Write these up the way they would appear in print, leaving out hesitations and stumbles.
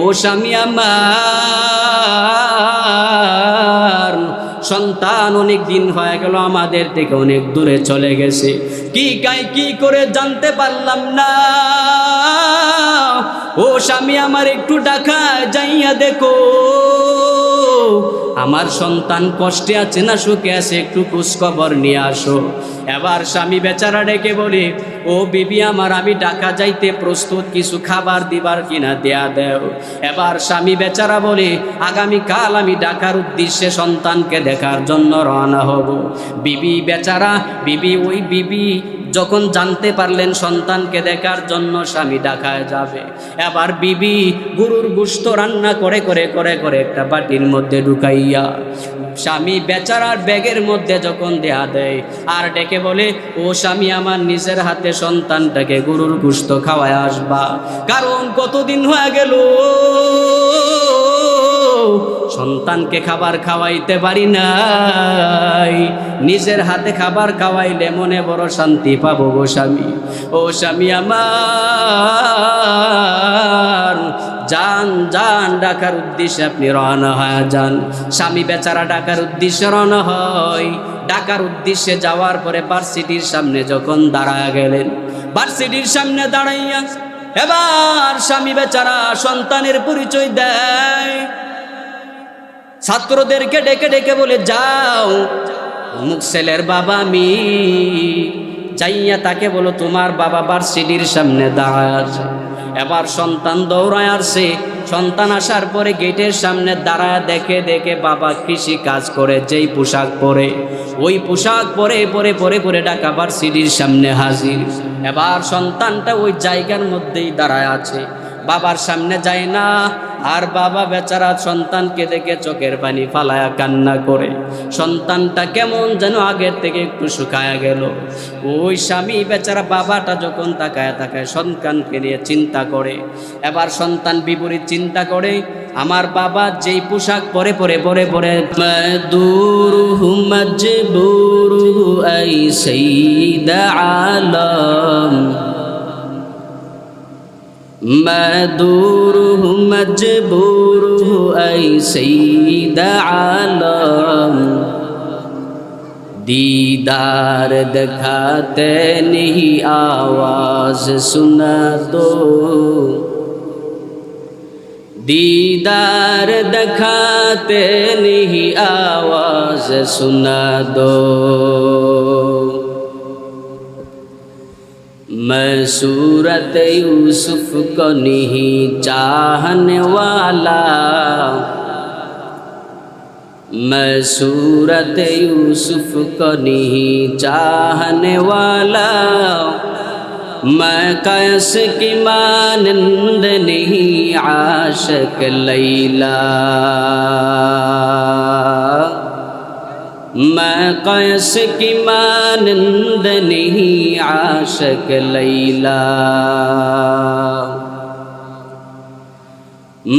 ও স্বামী আমার, সন্তান অনেক দিন হয়ে গেল আমাদের থেকে অনেক দূরে চলে গেছে, কি করে জানতে পারলাম না। ও স্বামী আমার, একটু ঢাকায় যাইয়া দেখো আমার সন্তান কষ্টে আছে না সুখে আছে, একটু খোঁজ খবর নিয়ে আসো। এবার স্বামী বেচারা ডেকে বলে, ও বিবি আমার, আমি ঢাকা যাইতে প্রস্তুত, কিছু খাবার দিবার কিনা দেয়া দেও। এবার স্বামী বেচারা বলে, আগামীকাল আমি ঢাকার উদ্দেশ্যে সন্তানকে দেখার জন্য রওনা হব। ওই বিবি যখন জানতে পারলেন সন্তানকে দেখার জন্য স্বামী ঢাকায় যাবে, এবার বিবি গরুর গোশত রান্না করে একটা বাটির মধ্যে ঢুকাইয়া স্বামী বেচারার ব্যাগের মধ্যে যখন দেয়া দেয়, আর ডেকে বলে, ও স্বামী আমার, নিজের হাতে সন্তানটাকে গরুর গোশত খাওয়ায় আসবা, কারণ কতদিন হয়ে গেল সন্তানকে খাবার খাওয়াইতে পারি নাই, নিজের হাতে খাবার খাওয়াইলে মনে বড় শান্তি পাবো গো স্বামী। ও স্বামী আমার, যান ঢাকার উদ্দেশ্যে আপনি রওনা হয়ে যান। স্বামী বেচারা ঢাকার উদ্দেশ্যে রওনা হয়। ঢাকার উদ্দেশ্যে যাওয়ার পরে ভার্সিটির সামনে যখন দাঁড়ায় গেলেন, ভার্সিটির সামনে দাঁড়াইয়া এবার স্বামী বেচারা সন্তানের পরিচয় দেয়, ছাত্রদেরকে ডেকে বলে, যাও অমুক ছেলের বাবা আমি, যাইয়া তাকে বলো তোমার বাবা ভার্সিটির সামনে দাঁড়ায় আছে। এবার সন্তান দৌড়ায় আসছে, সন্তান আসার পরে গেটের সামনে দাঁড়ায় দেখে বাবা কৃষি কাজ করে যেই পোশাক পরে, ওই পোশাক পরে ঢাকা ভার্সিটির সামনে হাজির। এবার সন্তানটা ওই জায়গার মধ্যেই দাঁড়ায় আছে, বাবার সামনে যায় না। আর বাবা বেচারা সন্তানকে দেখে চোখের পানি ফালায়া কান্না করে, সন্তানটা কেমন যেন আগের থেকে একটু শুকায়া গেল। ওই স্বামী বেচারা বাবাটা যখন তাকায় সন্তানকে নিয়ে চিন্তা করে, এবার সন্তান বিপরীত চিন্তা করে, আমার বাবা যেই পোশাক পরে মজবুরু আই সাইয়্যিদ আলম, মদুরু মজবুরু আই সাইয়্যিদ আলম, दीदार दिखाते नहीं आवाज सुना दो, दीदार दिखाते नहीं आवाज सुना दो, मैं सूरत यूसुफ को नहीं चाहने वाला, मैं सूरत यूसुफ को नहीं चाहने वाला, मैं कैस की मानंद नहीं आशिक लैला, मैं कैस की मानंद नहीं आशिक लैला,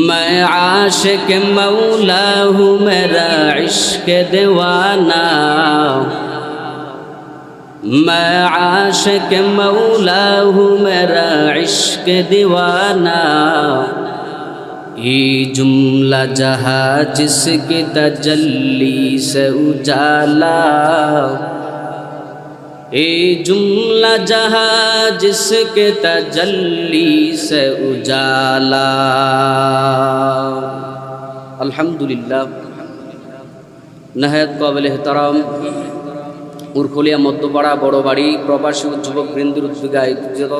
मैं आशिक मौला हूँ मेरा इश्क दीवाना, मैं आशिक मौला हूँ मेरा इश्क दीवाना, ये जुमला जहाँ जिसकी तजल्ली से उजाला, ये जुमला जहाँ जिसके तजल्ली से उजाला। अल्हम्दुलिल्लाह। नहायत काबिल एहतराम उरखलिया मध्यपाड़ा बड़ बाड़ी प्रवासी যুবক বৃন্দের উদ্যোগে আয়োজিত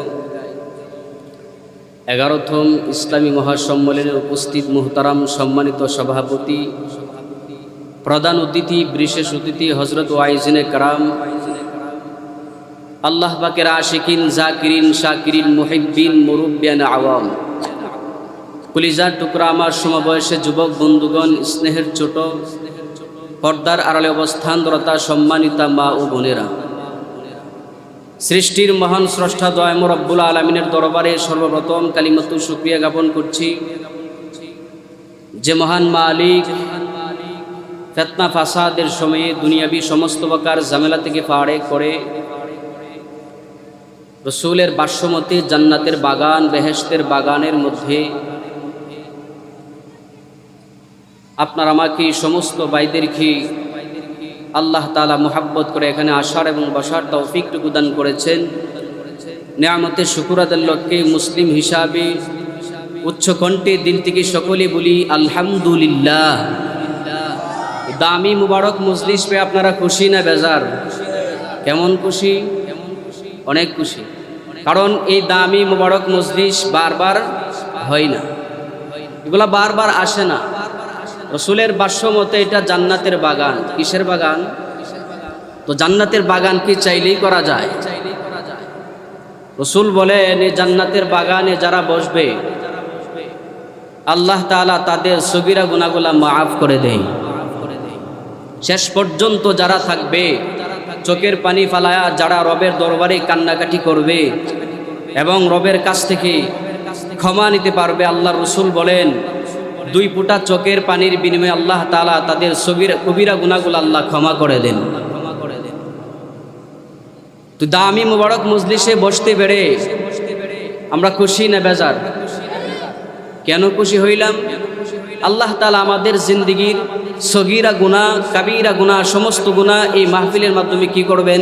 11তম ইসলামী মহাসম্মেলনে উপস্থিত মুহতারাম সম্মানিত সভাপতি, প্রধান অতিথি, বিশেষ অতিথি হযরত ওয়াইজিনে کرام, আল্লাহ পাকের আশিকিন, জাকিরিন, শাকিরিন, মুহিব্বিন, মুরব্বিয়ান আওয়াম, কলিজার টুকরা আমার সমবয়সী যুবক বন্ধুগণ, স্নেহের ছোট পর্দার আড়ালে অবস্থানরতা সম্মানিতা মা ও বোনেরা, সৃষ্টির মহান স্রষ্টা দয়াময় রব্বুল আলামিনের দরবারে সর্বপ্রথম কালিমাতু শুকরিয়া জ্ঞাপন করছি, যে মহান মালিক ফিতনা ফাসাদের সময়ে দুনিয়াবি সমস্ত প্রকার ঝামেলা থেকে পারে করে রসুলের বাসমতে জান্নাতের বাগান, বেহেশতের বাগানের মধ্যে আপনার আমাকে সমস্ত ভাইদেরকে আল্লাহ তাআলা মুহাব্বত করে এখানে আসার এবং বসার তৌফিকটুকু দান করেছেন। নিয়ামতের শুকর আদার লক্ষ্যে মুসলিম হিসাবে উচ্চ কণ্ঠে দিল থেকে সকলে বলি আলহামদুলিল্লাহ। দামি মুবারক মজলিস পেয়ে আপনারা খুশি না বেজার? কেমন খুশি? অনেক খুশি। কারণ এই দামি মুবারক মজলিস বারবার হয় না, এগুলা বারবার আসে না। রসুলের বাস্য মতে এটা জান্নাতের বাগান। কিসের বাগান? তো জান্নাতের বাগান কি চাইলেই করা যায়? রসুল বলেন এই জান্নাতের বাগানে যারা বসবে আল্লাহ তাআলা তাদের সগীরা গুনাহগুলা মাফ করে দেয়। শেষ পর্যন্ত যারা থাকবে চোখের পানি ফালায়া যারা রবের দরবারে কান্নাকাটি করবে এবং রবের কাছ থেকে ক্ষমা নিতে পারবে, আল্লাহ রসুল বলেন 2 ফোঁটা চোখের পানির বিনিময়ে আল্লাহ তাআলা তাদের কবিরা গুনাহগুলো আল্লাহ ক্ষমা করে দেন। তো দামি মুবারক মজলিসে বসতে পেরে আমরা খুশি না বেজার? কেন খুশি হইলাম? আল্লাহ তাআলা আমাদের জিন্দেগীর সগীরা গুনাহ, কাবীরা গুনাহ, সমস্ত গুনাহ এই মাহফিলের মাধ্যমে কি করবেন?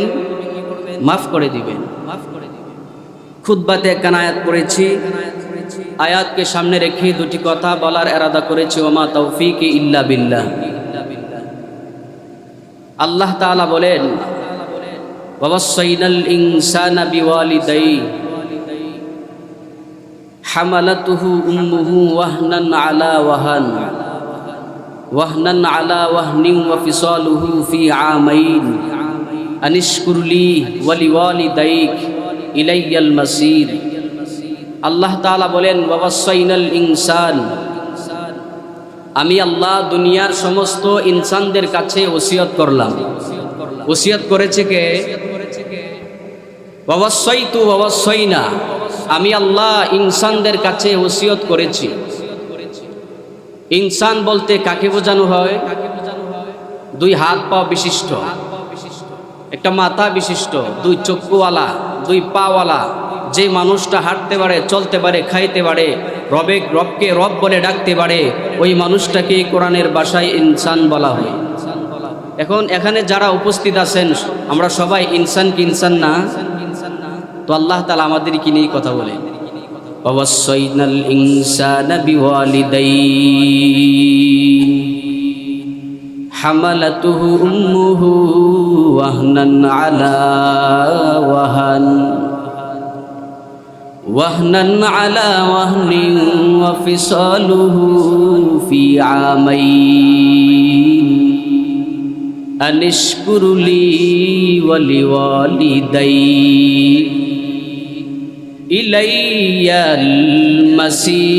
মাফ করে দিবেন। খুতবাতে একখান আয়াত পড়েছি, আয়াতকে সামনে রেখে 2টি কথা বলার ইরাদা করেছি। ওমা তৌফিকি ইল্লা বিল্লাহ। আল্লাহ তাআলা বলেন ওয়াসাইনাল ইনসানা বিওয়ালিদাইহি হামালাতুহু উম্মুহু ওয়াহনান আলা ওয়াহনিন ওয়া ফিসালুহু ফি আমাইন আনিশকুরলি ওয়া লিওয়ালিদাইক ইলাইয়াল মাসির। আল্লাহ তাআলা বলেন ওয়াসাইনাল ইনসান, আমি আল্লাহ দুনিয়ার সমস্ত ইনসানদের কাছে ওসিয়ত করলাম। ওসিয়ত করেছে কে? ওয়াসাইতু ওয়াসাইনা, আমি আল্লাহ ইনসানদের কাছে ওসিয়ত করেছি। ইনসান বলতে কাকে বোঝানো হয়? 2 হাত পা বিশিষ্ট, একটা মাথা বিশিষ্ট, 2 চক্ষুওয়ালা, 2 পাওয়ালা, যে মানুষটা হাঁটতে পারে, চলতে পারে, খাইতে পারে, রবকে রব বলে ডাকতে পারে, ওই মানুষটাকে কোরআনের ভাষায় ইনসান বলা হয়। এখন এখানে যারা উপস্থিত আছেন আমরা সবাই ইনসান কি ইনসান না? তো আল্লাহ তাআলা আমাদেরকে নিয়ে কথা বলেন ওয়াসাইনাল ইনসানা বিওয়ালিদাইহি হামালাতুহু উম্মুহু ওয়াহনান আলা ওয়াহনিন ওয়া ফিসালুহু ফি আমাইন আনিশকুরলি ওয়া লিওয়ালিদাইক ইলাইয়াল মাসির।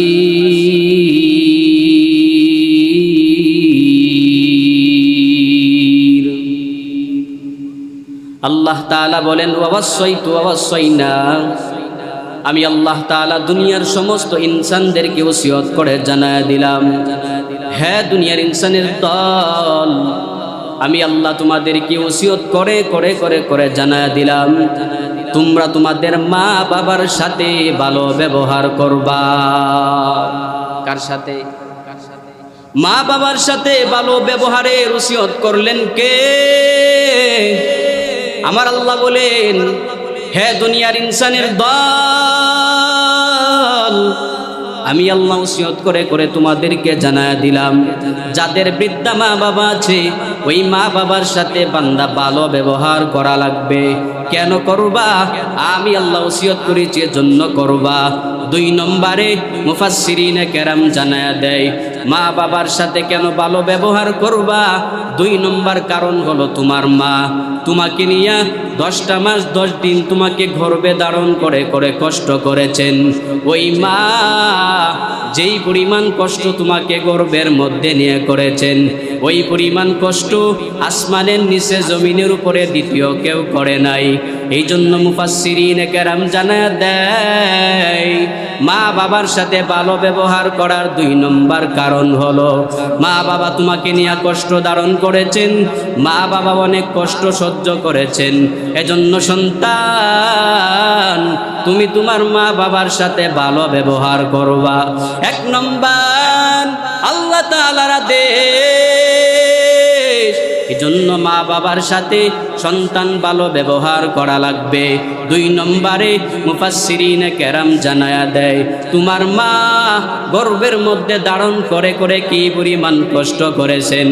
আল্লাহ তাআলা বলেন ওয়াসাইতু ওয়াসাইনা, আমি আল্লাহ তাআলা দুনিয়ার সমস্ত ইনসানদেরকে ওসিয়ত করে জানায় দিলাম, হ্যাঁ দুনিয়ার ইনসানের দল, আমি আল্লাহ তোমাদেরকে ওসিয়ত করে করে করে করে জানায় দিলাম তোমরা তোমাদের মা বাবার সাথে ভালো ব্যবহার করবা। কার সাথে? মা বাবার সাথে ভালো ব্যবহারের ওসিয়ত করলেন কে? আমার আল্লাহ বলেন হে দুনিয়ার ইনসানের দল, আমি আল্লাহ ওসিয়ত করে করে তোমাদেরকে জানায় দিলাম যাদের বৃদ্ধা মা বাবা আছে ওই মা বাবার সাথে বান্দা ভালো ব্যবহার করা লাগবে। কেন করবা? আমি আল্লাহ ওসিয়ত করেছি এজন্য করবা। 2 নম্বরে মুফাসসিরিনে কেরাম জানায়া দেয় মা বাবার সাথে কেন ভালো ব্যবহার করবা। 2 নম্বর কারণ হলো তোমার মা তোমাকে নিয়ে 10টা মাস 10 দিন তোমাকে গর্ভে ধারণ করে করে কষ্ট করেছেন। ওই মা যেই পরিমাণ কষ্ট তোমাকে গর্ভের মধ্যে নিয়ে করেছেন ওই পরিমাণ কষ্ট আসমানের নিচে জমিনের উপরে দ্বিতীয় কেউ করে নাই। এই জন্য মুফাসসিরিনে কেরাম জানায়া দেয় মা বাবার সাথে ভালো ব্যবহার করার 2 নম্বর কারণ হলো মা বাবা তোমাকে নিয়ে কষ্ট ধারণ করেছেন, মা বাবা অনেক কষ্ট সহ্য করেছেন। এজন্য সন্তান তুমি তোমার মা বাবার সাথে ভালো ব্যবহার করবা। 1 নম্বর আল্লাহ তাআলার আদেশ। এজন্য মা বাবার সাথে সন্তান ভালো ব্যবহার করা লাগবে। 2 নম্বরে মুফাসসিরিনে কেরাম জানায়া দেয়, তোমার মা গর্ভের মধ্যে ধারণ করে করে কি পরিমাণ কষ্ট করেছেন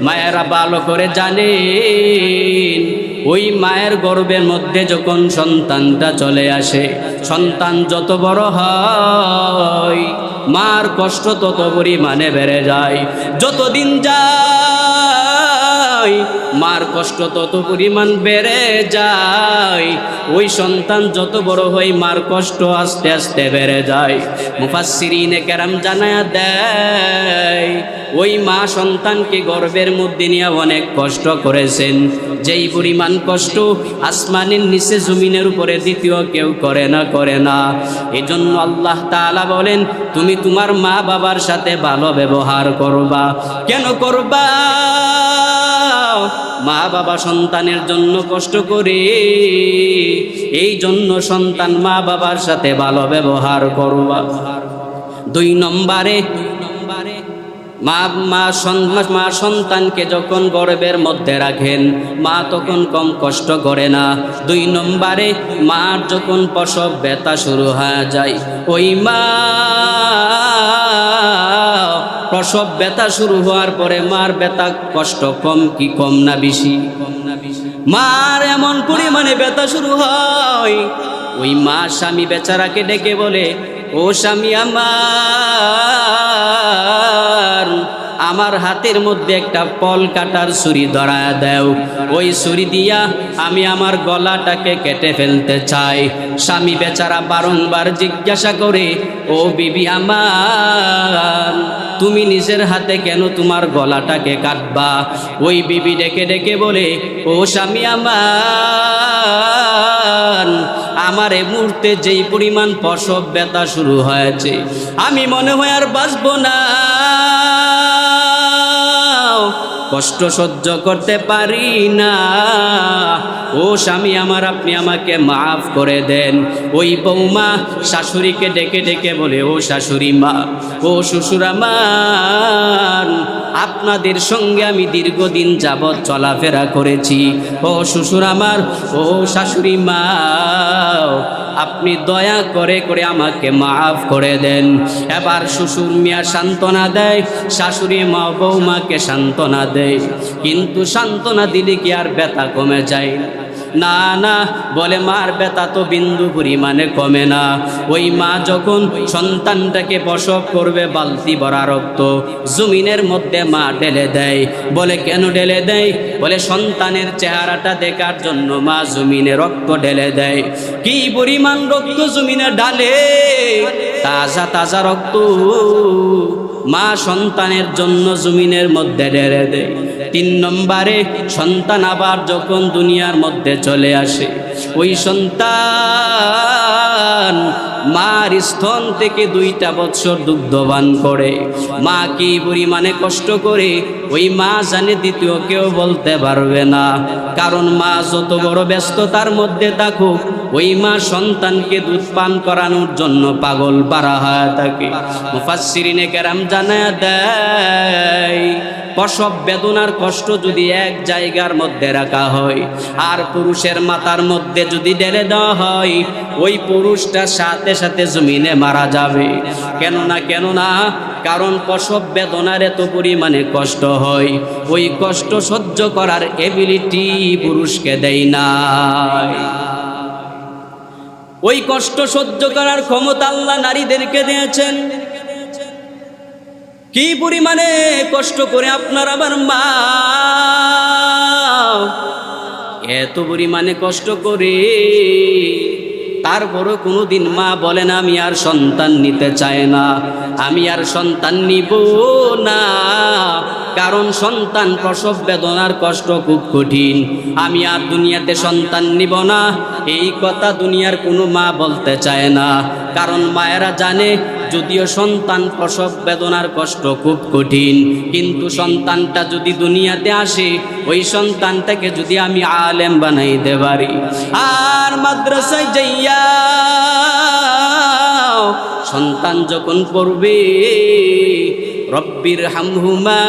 মায়েরা ভালো করে জানেন। ওই মায়ের গর্ভের মধ্যে যখন সন্তানটা চলে আসে, সন্তান যত বড় হয় মার কষ্ট তত পরিমাণে বেড়ে যায়। যতদিন যায় মার কষ্ট তত পরিমাণ বেড়ে যায়। ওই সন্তান যত বড় হয় মার কষ্ট আস্তে আস্তে বেড়ে যায়। মুফাসসিরিনে কেরাম জানায়া দেয়, ওই মা সন্তানকে গর্ভের মধ্যে নিয়ে অনেক কষ্ট করেছেন, যেই পরিমাণ কষ্ট আসমানের নিচে জমিনের উপরে দ্বিতীয় কেউ করে না। এজন্য আল্লাহ তাআলা বলেন, তুমি তোমার মা বাবার সাথে ভালো ব্যবহার করবা। কেন করবা? মা বাবা সন্তানের জন্য কষ্ট করে, এই জন্য সন্তান মা বাবার সাথে ভালো ব্যবহার করবা। 2 নম্বরে মা সন্তানকে যখন গর্ভের মধ্যে রাখেন মা তখন কম কষ্ট করে না। 2 নম্বরে মার যখন প্রসব ব্যথা শুরু হয়ে যায়, ওই মা প্রসব ব্যথা শুরু হওয়ার পরে মার ব্যথা কষ্ট কম কি কম না বেশি? মার এমন পরিমাণে ব্যথা শুরু হয়, ওই মা স্বামী বেচারাকে ডেকে বলে, ও স্বামী আমার হাতের মধ্যে একটা পল কাটার ছুরি ধরায় দাও, ওই ছুরি দিয়া আমি আমার গলাটাকে কেটে ফেলতে চাই। স্বামী বেচারা বারংবার জিজ্ঞাসা করে, ও বিবি আমার, তুমি নিজের হাতে কেন তোমার গলাটাকে কাটবা? ওই বিবি ডেকে ডেকে বলে, ও স্বামী আমার এই মুহূর্তে যেই পরিমাণ প্রসব ব্যথা শুরু হয়েছে, আমি মনে হয় আর বাঁচবো না, কষ্ট সহ্য করতে পারি না। ও স্বামী আমার, আপনি আমাকে মাফ করে দেন। ওই বৌমা শাশুড়িকে ডেকে ডেকে বলে, ও শাশুড়ি মা, ও শ্বশুর আমার, আপনাদের সঙ্গে আমি দীর্ঘদিন যাবৎ চলাফেরা করেছি। ও শ্বশুর আমার, ও শাশুড়ি মা, আপনি দয়া করে করে আমাকে মাফ করে দেন। এবার শ্বশুর মিয়া সান্ত্বনা দেয়, শাশুড়ি মা বৌমাকে সান্ত্বনা দেয়, কিন্তু সান্ত্বনা দিলে কি আর ব্যথা কমে যায়? না না, বলে মার ব্যথা তো বিন্দু পরিমাণে কমে না। ওই মা যখন সন্তানটাকে প্রসব করবে বালতি ভরা রক্ত জমিনের মধ্যে মা ঢেলে দেয়। বলে কেন ঢেলে দেয়? বলে সন্তানের চেহারাটা দেখার জন্য মা জমিনে রক্ত ঢেলে দেয়। কি পরিমাণ রক্ত জমিনে ঢালে, তাজা তাজা রক্ত মা সন্তানের জন্য জমিনের মধ্যে ঢেলে দেয়। 3 নম্বরে সন্তান আবার যখন দুনিয়ার মধ্যে চলে আসে, ওই সন্তান মার স্তন থেকে 2টা বৎসর দুগ্ধবান করে। মা কি পরিমাণে কষ্ট করে ওই মা জানে, দ্বিতীয় কেউ বলতে পারবে না। কারণ মা যত বড় ব্যস্ততার মধ্যে থাকুক, ওই মা সন্তানকে দুধ পান করানোর জন্য পাগল পারা হয়ে থাকে। মুফাসসিরিনে কেরাম জানায়া দেয়, প্রসব বেদনার কষ্ট যদি এক জায়গার মধ্যে রাখা হয় আর পুরুষের মাথার মধ্যে যদি ঢেলে দেওয়া হয়, ওই পুরুষটা সাথে সাথে জমিনে মারা যাবে। কেন না কারণ প্রসব বেদনার এত পরিমাণে কষ্ট হয়, ওই কষ্ট সহ্য করার এবিলিটি পুরুষকে দেয় না। ওই কষ্ট সহ্য করার ক্ষমতা আল্লাহ নারীদেরকে দিয়েছেন। কি পরিমাণে কষ্ট করে আপনার আমার মা এত পরিমাণে কষ্ট করে, তারপরও কোনোদিন মা বলেন আমি আর সন্তান নিতে চায় না, আমি আর সন্তান নিব না। কারণ সন্তান প্রসব বেদনার কষ্ট খুব কঠিন, আমি আর দুনিয়াতে সন্তান নিব না, এই কথা দুনিয়ার কোনো মা বলতে চায় না। কারণ মায়েরা জানে, যদিও সন্তান প্রসব বেদনার কষ্ট খুব কঠিন, কিন্তু সন্তানটা যদি দুনিয়াতে আসে, ওই সন্তানটাকে যদি আমি আলেম বানাইতে পারি, আর মাদ্রাসায় যাইয়া সন্তান যখন পড়বে, রব্বির হামহুমা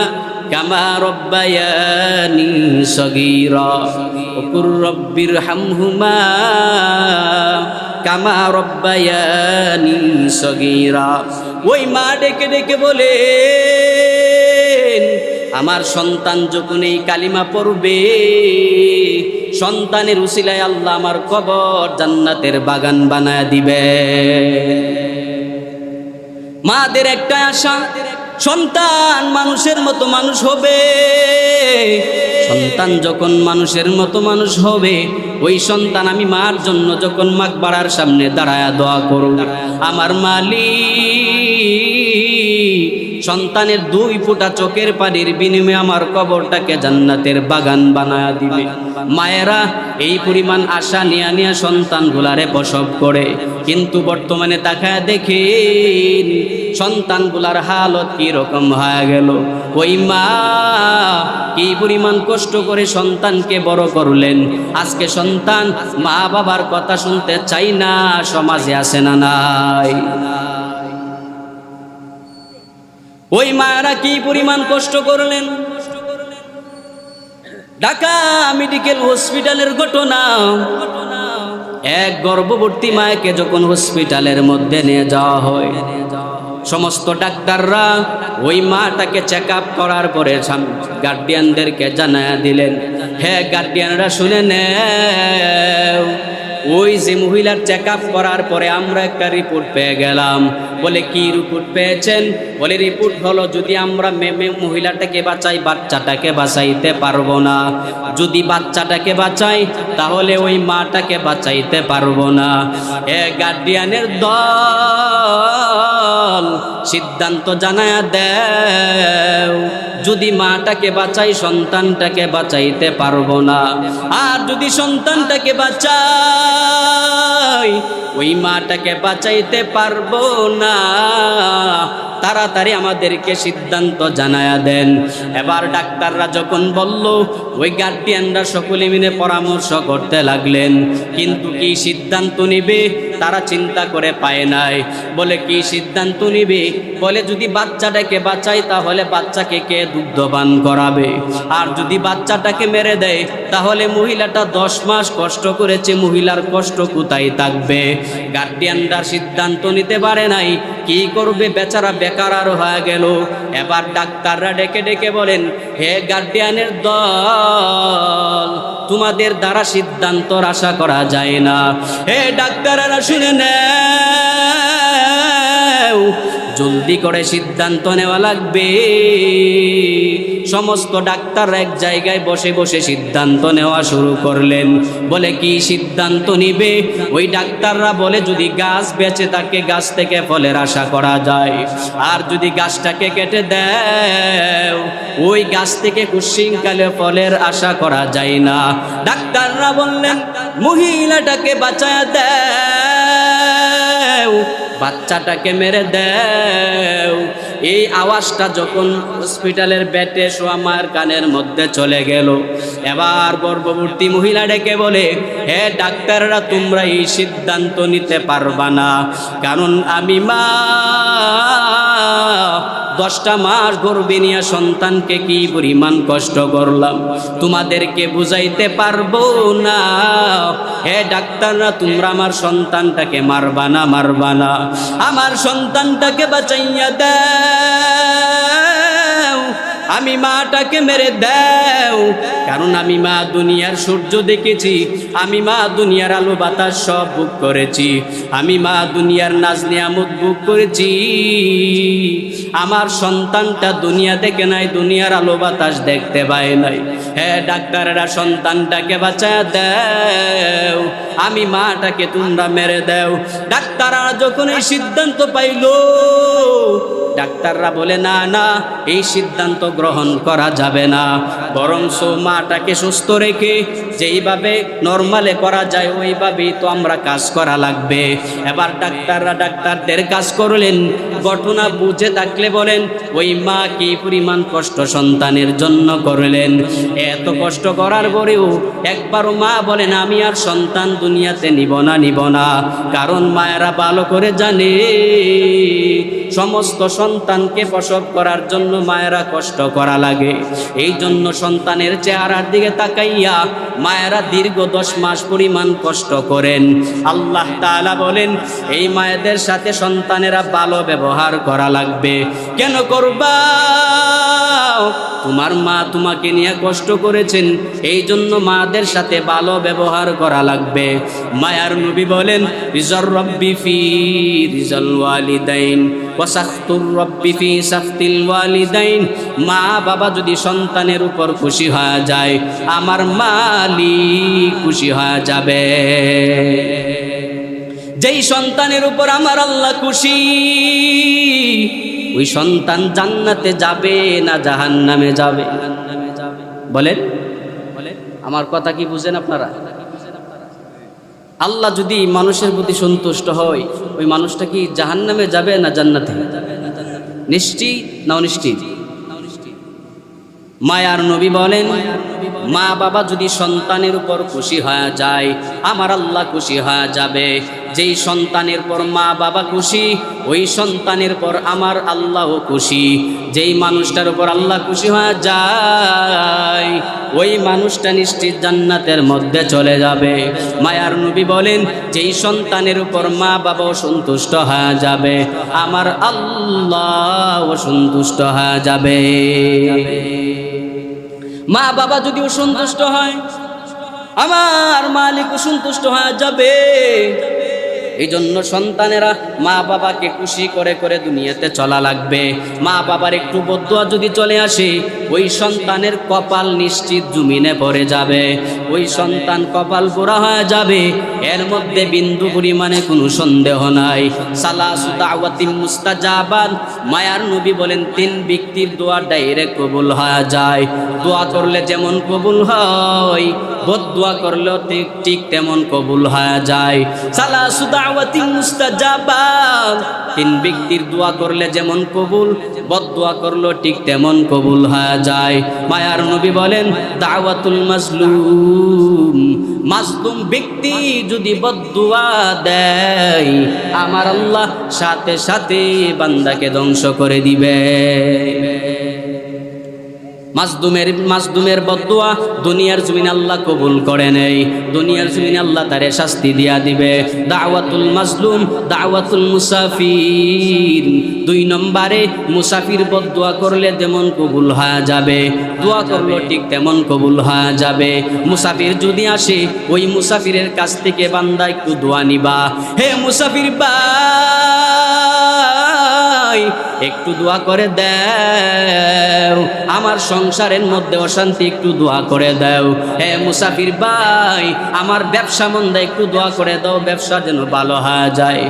কামা রব্বায়ানি সগীরা ওকুর রব্বির হামহুমা কামা রব্বায়ানি সগীরা। ওই মা ডেকে ডেকে বলে, আমার সন্তান যখন এই কালিমা পড়বে, সন্তানের উসিলায় আল্লাহ আমার কবর জান্নাতের বাগান বানায় দিবে। মাদের একটা আশা, সন্তান মানুষের মতো মানুষ হবে। সন্তান যখন মানুষের মতো মানুষ হবে, ওই সন্তান আমি মার জন্য যখন মাকবারার সামনে দাঁড়ায়া দোয়া করব, আমার মালিক সন্তানের 2 ফোঁটা চোখের পানির বিনিময়ে আমার কবরটাকে জান্নাতের বাগান বানায়া দিবে। মায়েরা এই পরিমাণ আশা নিয়া নিয়া সন্তানগুলারে প্রসব করে, কিন্তু বর্তমানে তাকায় দেখেন সন্তানগুলার হালত কি রকম হয়ে গেল। ওই মা কি পরিমাণ কষ্ট করে সন্তানকে বড় করলেন, আজকে সন্তান মা বাবার কথা শুনতে চাই না। সমাজে আছে না নাই? ওই মায়েরা কি পরিমাণ কষ্ট করলেন। ঢাকা মেডিকেল হসপিটালের ঘটনা, এক গর্ভবতী মাকে যখন হসপিটালের মধ্যে নিয়ে যাওয়া হয়, সমস্ত ডাক্তাররা ওই মাটাকে চেক আপ করার পরে গার্ডিয়ানদেরকে জানায়া দিলেন, হ্যাঁ গার্ডিয়ানরা শুনে নেও, ওই যে মহিলার চেক আপ করার পরে আমরা একটা রিপোর্ট পেয়ে গেলাম। বলে কি রিপোর্ট পেয়েছেন? বলে রিপোর্ট হলো যদি আমরা মহিলাটাকে বাঁচাই, বাচ্চাটাকে বাঁচাইতে পারবো না। যদি বাচ্চাটাকে বাঁচাই তাহলে ওই মাটাকে বাঁচাইতে পারবো না। গার্ডিয়ানের দল সিদ্ধান্ত জানায়া দেও, যদি মাটাকে বাঁচাই সন্তানটাকে বাঁচাইতে পারবো না, আর যদি সন্তানটাকে বাঁচাই ওই মাটাকে বাঁচাইতে পারবো না। তাড়াতাড়ি আমাদেরকে সিদ্ধান্ত জানায়া দেন। এবার ডাক্তাররা যখন বলল, ওই গার্ডিয়ানরা সকলে মিলে পরামর্শ করতে লাগলেন, কিন্তু কি সিদ্ধান্ত নিবে তারা চিন্তা করে পায় নাই। বলে কি সিদ্ধান্ত নিবে? বলে যদি বাচ্চাটাকে বাঁচাই তাহলে বাচ্চাকে কে দুগ্ধপান করাবে, আর যদি বাচ্চাটাকে মেরে দেয় তাহলে মহিলাটা 10 মাস কষ্ট করেছে, মহিলার কষ্ট কোথায় থাকবে? গার্ডিয়ানরা সিদ্ধান্ত নিতে পারে নাই, কি করবে? বেচারা বেকার আর হয়ে গেল। এবার ডাক্তাররা ডেকে ডেকে বলেন, হে গার্ডিয়ানের দল, তোমাদের দ্বারা সিদ্ধান্তর আশা করা যায় না। হে ডাক্তাররা শুনে নেও, জলদি করে সিদ্ধান্ত নেওয়া লাগবে। সমস্ত ডাক্তার এক জায়গায় বসে বসে সিদ্ধান্ত নেওয়া শুরু করলেন। বলে কি সিদ্ধান্ত নিবে? ওই ডাক্তাররা বলে যদি গাছ বেঁচে থাকে গাছ থেকে ফলের আশা করা যায়, আর যদি গাছটাকে কেটে দেও ওই গাছ থেকে কুশিংকালে ফলের আশা করা যায় না। ডাক্তাররা বললেন মহিলাটাকে বাঁচায় দেও, বাচ্চাটাকে মেরে দেও। এই আওয়াজটা যখন হসপিটালের বেডে শোয়া মায়ের কানের মধ্যে চলে গেল, এবার গর্ভবতী মহিলা ডেকে বলে, হে ডাক্তাররা তোমরা এই সিদ্ধান্ত নিতে পারবা না, কারণ আমি মা 10টা মাস গর্ভে নিয়ে সন্তানকে কি পরিমাণ কষ্ট করলাম, তোমাদেরকে বুঝাইতে পারবো না। হে ডাক্তাররা তোমরা আমার সন্তানটাকে মারবা না, মারবা না, আমার সন্তানটাকে বাঁচাইয়া দাও, আমি মাটাকে মেরে দাও, কারণ আমি মা দুনিয়ার সূর্য দেখেছি, আমি মা দুনিয়ার আলো বাতাস সব ভোগ করেছি, আমি মা দুনিয়ার নাজ নিয়ামত ভোগ করেছি। আমার সন্তানটা দুনিয়া দেখে নাই, দুনিয়ার আলো বাতাস দেখতে পায় নাই। হ্যাঁ ডাক্তাররা সন্তানটাকে বাঁচায় দাও, আমি মাটাকে তোমরা মেরে দাও। ডাক্তাররা যখন এই সিদ্ধান্ত পাইল, ডাক্তাররা বলে না না, এই সিদ্ধান্ত গ্রহণ করা যাবে না, বরঞ্চ মাটাকে সুস্থ রেখে যেইভাবে নর্মালে করা যায় ওইভাবেই তো আমরা কাজ করা লাগবে। এবার ডাক্তাররা ডাক্তারদের কাজ করলেন, ঘটনা বুঝে থাকলে বলেন ওই মা কি পরিমাণ কষ্ট সন্তানের জন্য করলেন। এত কষ্ট করার পরেও একবারও মা বলেন আমি আর সন্তান দুনিয়াতে নিব না। কারণ মায়েরা ভালো করে জানে সমস্ত সন্তানকে প্রসব করার জন্য মায়েরা কষ্ট করা লাগে। এই জন্য সন্তানের চেহারার দিকে তাকাইয়া মায়েরা দীর্ঘ 10 মাস পরিমাণ কষ্ট করেন। আল্লাহ তাআলা বলেন এই মায়েদের সাথে সন্তানেরা ভালো ব্যবহার করা লাগবে। কেন করবা? তোমার মা তোমাকে নিয়ে কষ্ট করেছেন, এই জন্য মাদের সাথে ভালো ব্যবহার করা লাগবে। মায়ার নবী বলেন রিজার রব্বি ফি রিজাল ওয়ালিদাইন ওয়া সাখতুর রব্বি ফি সাখতিল ওয়ালিদাইন। মা বাবা যদি সন্তানের উপর খুশি হয়ে যায়, আমার মালিক খুশি হয়ে যাবে। যেই সন্তানের উপর আমার আল্লাহ খুশি, ওই সন্তান জান্নাতে যাবে না জাহান্নামে যাবে? বলেন আমার কথা কি বুঝেন আপনারা? আল্লাহ যদি মানুষের প্রতি সন্তুষ্ট হয়, ওই মানুষটা কি জাহান্নামে যাবে না জান্নাতে? নিশ্চিত না অনিশ্চিত? মায়ার নবী বলেন মা বাবা যদি সন্তানের উপর খুশি হয়ে যায়, আমার আল্লাহ খুশি হয়ে যাবে। যেই সন্তানের পর মা বাবা খুশি, ওই সন্তানের পর আমার আল্লাহও খুশি। যেই মানুষটার উপর আল্লাহ খুশি হয়ে যায়, ওই মানুষটা নিশ্চিত জান্নাতের মধ্যে চলে যাবে। মায়ার নবী বলেন যেই সন্তানের উপর মা বাবাও সন্তুষ্ট হয়ে যাবে, আমার আল্লাহও সন্তুষ্ট হয়ে যাবে। মা বাবা যদি অসন্তুষ্ট হয়, আমার মালিক অসন্তুষ্ট হয়ে যাবে। এই জন্য সন্তানেরা মা বাবাকে খুশি করে করে দুনিয়াতে চলা লাগবে। মা বাবার একটু বদদুয়া যদি চলে আসে, ওই সন্তানের কপাল নিশ্চিত জমিনে পড়ে যাবে। ওই সন্তান কপাল পোড়া হয়ে যাবে, এর মধ্যে বিন্দু পরিমাণে কোনো সন্দেহ নাই। সালাসু দাওয়াতিন মুস্তাজাবান, মায়ার নবী বলেন 3 ব্যক্তির দোয়া ডাইরেক্ট কবুল হয়ে যায়। দোয়া করলে যেমন কবুল হয়, বদদুয়া করলেও ঠিক তেমন কবুল হয়ে যায়। সালাসু দাওয়াতিন মুস্তাজাবান, 3 ব্যক্তির দোয়া করলে যেমন কবুল, বদদুয়া করলো ঠিক তেমন কবুল হয়ে যায়। মায়ার নবী বলেন দাওয়াতুল মাজলুম, মাজলুম ব্যক্তি যদি বদদুয়া দেয়, আমার আল্লাহ সাথে সাথে বান্দাকে ধ্বংস করে দিবে। মাজলুমের বদদুয়া দুনিয়ার জমিনে আল্লাহ কবুল করে নেই, দুনিয়ার জমিনে আল্লাহ তারে শাস্তি দিয়া দিবে। দাওয়াতুল মাজলুম, দাওয়াতুল মুসাফির, 2 নম্বরে মুসাফির বদদুয়া করলে যেমন কবুল হয়ে যাবে, দোয়া করলো ঠিক তেমন কবুল হয়ে যাবে। মুসাফির যদি আসে, ওই মুসাফিরের কাছ থেকে বান্দা একটু দোয়া নিবা। হে মুসাফির ভাই, একটু দোয়া করে দাও, আমার সংসারের মধ্যে অশান্তি একটু দোয়া করে দাও। হে মুসাফির ভাই, আমার ব্যবসা মন্দা একটু দোয়া করে দাও, ব্যবসা যেন ভালো হয়ে যায়।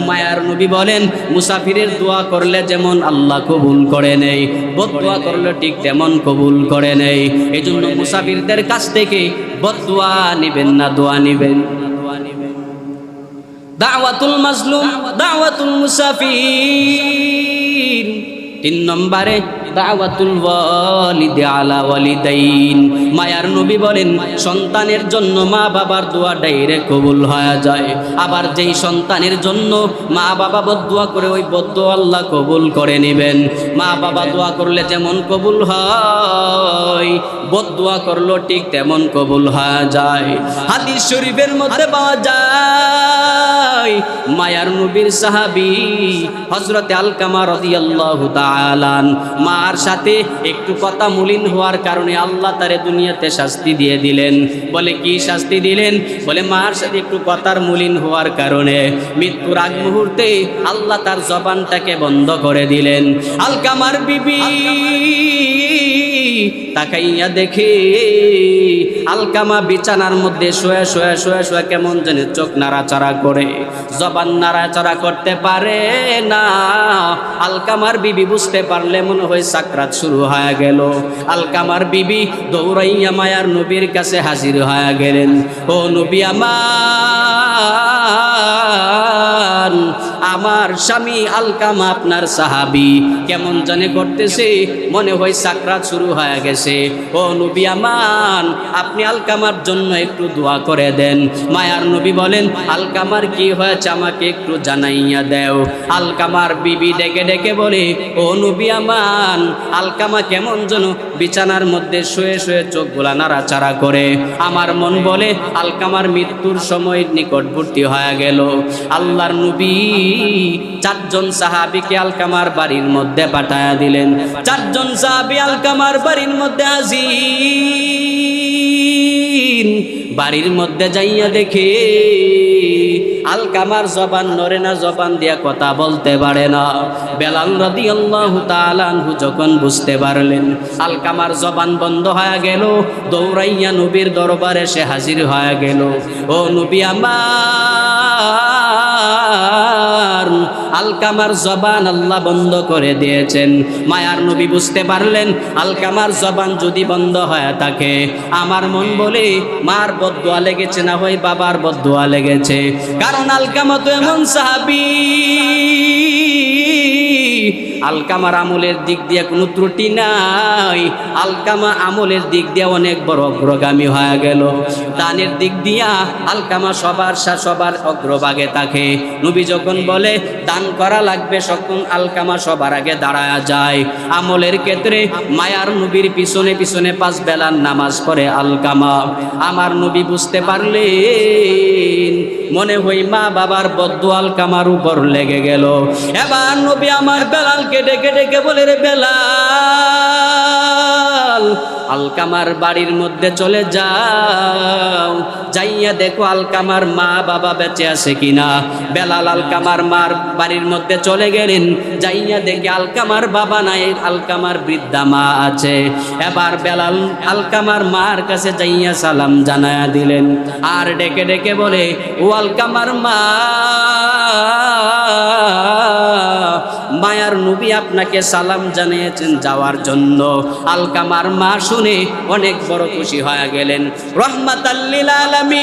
মায়ার নবী বলেন মুসাফিরের দোয়া করলে যেমন আল্লাহ কবুল করে নেই, বদদুয়া করলে ঠিক তেমন কবুল করে নেই। এই জন্য মুসাফিরদের কাছ থেকে বদদুয়া নিবেন না, দোয়া নিবেন। দাওয়াতুল মাজলুম, দাওয়াতুল মুসাফির। 3 নম্বরে দাওয়াতুল ওয়ালিদি আলা ওয়ালিদাইন। মায়ার নবী বলেন সন্তানের জন্য মা বাবার দোয়া ডাইরেক্ট কবুল হয়ে যায়। আবার যেই সন্তানের জন্য মা বাবা বদদুয়া করে, ওই বদদুয়া আল্লাহ কবুল করে নেবেন। মা বাবা দোয়া করলে যেমন কবুল হয়, বদদুয়া করলো ঠিক তেমন কবুল হয়ে যায়। হাদিস শরীফের মধ্যে পাওয়া যায় মায়ার নবীর সাহাবী হযরত আলকামা রাদিয়াল্লাহু তাআলা মার সাথে একটু কথা মলিন হওয়ার কারণে আল্লাহ তারে দুনিয়াতে শাস্তি দিয়ে দিলেন। বলে কি শাস্তি দিলেন? বলে মার সাথে একটু কথার মলিন হওয়ার কারণে মৃত্যুর আগ মুহূর্তে আল্লাহ তার জবানটাকে বন্ধ করে দিলেন। আলকামার বিবি তাকাইয়া দেখে আলকামা বিছানার মধ্যে শুয়ে শুয়ে শুয়ে শুয়ে কেমন জানি চোখ নাড়াচাড়া করে, জবান নাড়াচাড়া করতে পারে না। আলকামার বিবি বুঝতে পারলে মনে হয় সাকরাত শুরু হয়ে গেল। আলকামার বিবি দৌড়াইয়া মায়ার নবীর কাছে হাজির হয়ে গেলেন। ও নবী আমার স্বামী আলকামা আপনার সাহাবী কেমন জানে করতেছে, মনে হয় সাকরাত শুরু হয়ে গেছে। ও নবী আমান, আপনি আলকামার জন্য একটু দোয়া করে দেন। মায়ার নবী বলেন, আলকামার কি হয়েছে আমাকে একটু জানাইয়া দেও। আলকামার বিবি ডেকে ডেকে বলে, ও নবী আমান, আলকামা কেমন যেন বিছানার মধ্যে শুয়ে শুয়ে চোখগুলা নাড়াচাড়া করে। আমার মন বলে আলকামার মৃত্যুর সময় নিকটবর্তী হয়ে গেল। আল্লাহর নবী 4 জন সাহাবীকে আলকামার বাড়ির মধ্যে পাঠায়া দিলেন। 4 জন সাহাবী আলকামার বাড়ির মধ্যে হাজির। বাড়ির মধ্যে যাইয়া দেখে আলকামার জবান নড়ে না, জবান দিয়া কথা বলতে পারে না। বেলাল রাদিয়াল্লাহু তাআলা আনহু যখন বুঝতে পারলেন আলকামার জবান বন্ধ হয়ে গেল, দৌড়াইয়া নবীর দরবারে সে হাজির হয়ে গেল। ও নবী আমার, আলকামার জবান আল্লাহ বন্ধ করে দিয়েছেন। মায়ার নবী বুঝতে পারলেন আলকামার জবান যদি বন্ধ হয়ে থাকে, আমার মন বলে মার বদদুয়া লেগেছে, না হয় বাবার বদদুয়া লেগেছে। কারণ আলকামা তো এমন সাহাবী, আলকামার আমলের দিক দিয়ে কোনো ত্রুটি নাই। আলকামা আমলের দিক দিয়ে অনেক বড় অগ্রগামী হয়ে গেল। দানের দিক দিয়া আলকামা সবার অগ্রভাগে থাকে। নবী যখন বলে দান করা লাগবে, তখন আলকামা সবার আগে দাঁড়ায়া যায়। আমলের ক্ষেত্রে মায়ার নবীর পিছনে পিছনে 5 বেলার নামাজ পড়ে আলকামা। আমার নবী বুঝতে পারলেন মনে হয় মা বাবার বদদুয়া আলকামার উপর লেগে গেল। এবার নবী আমার বেলালকে ডেকে ডেকে বলে, রে বেলাল, আলকামার বাড়ির মধ্যে চলে যাও, যাইয়া দেখো আলকামার মা বাবা বেঁচে আছে কিনা। বেলাল আলকামার মার বাড়ির মধ্যে চলে গেলেন। যাইয়া দেখে আলকামার বাবা নাই, আলকামার বৃদ্ধা মা আছে। এবার বেলাল আলকামার মার কাছে যাইয়া সালাম জানায়া দিলেন, আর ডেকে ডেকে বলে, ও আলকামার মা, মায়ার নবী আপনাকে সালাম জানিয়েছেন যাওয়ার জন্য। আলকামার মা শুনে অনেক বড় খুশি হয়ে গেলেন। রহমাতাল লিল আলামিন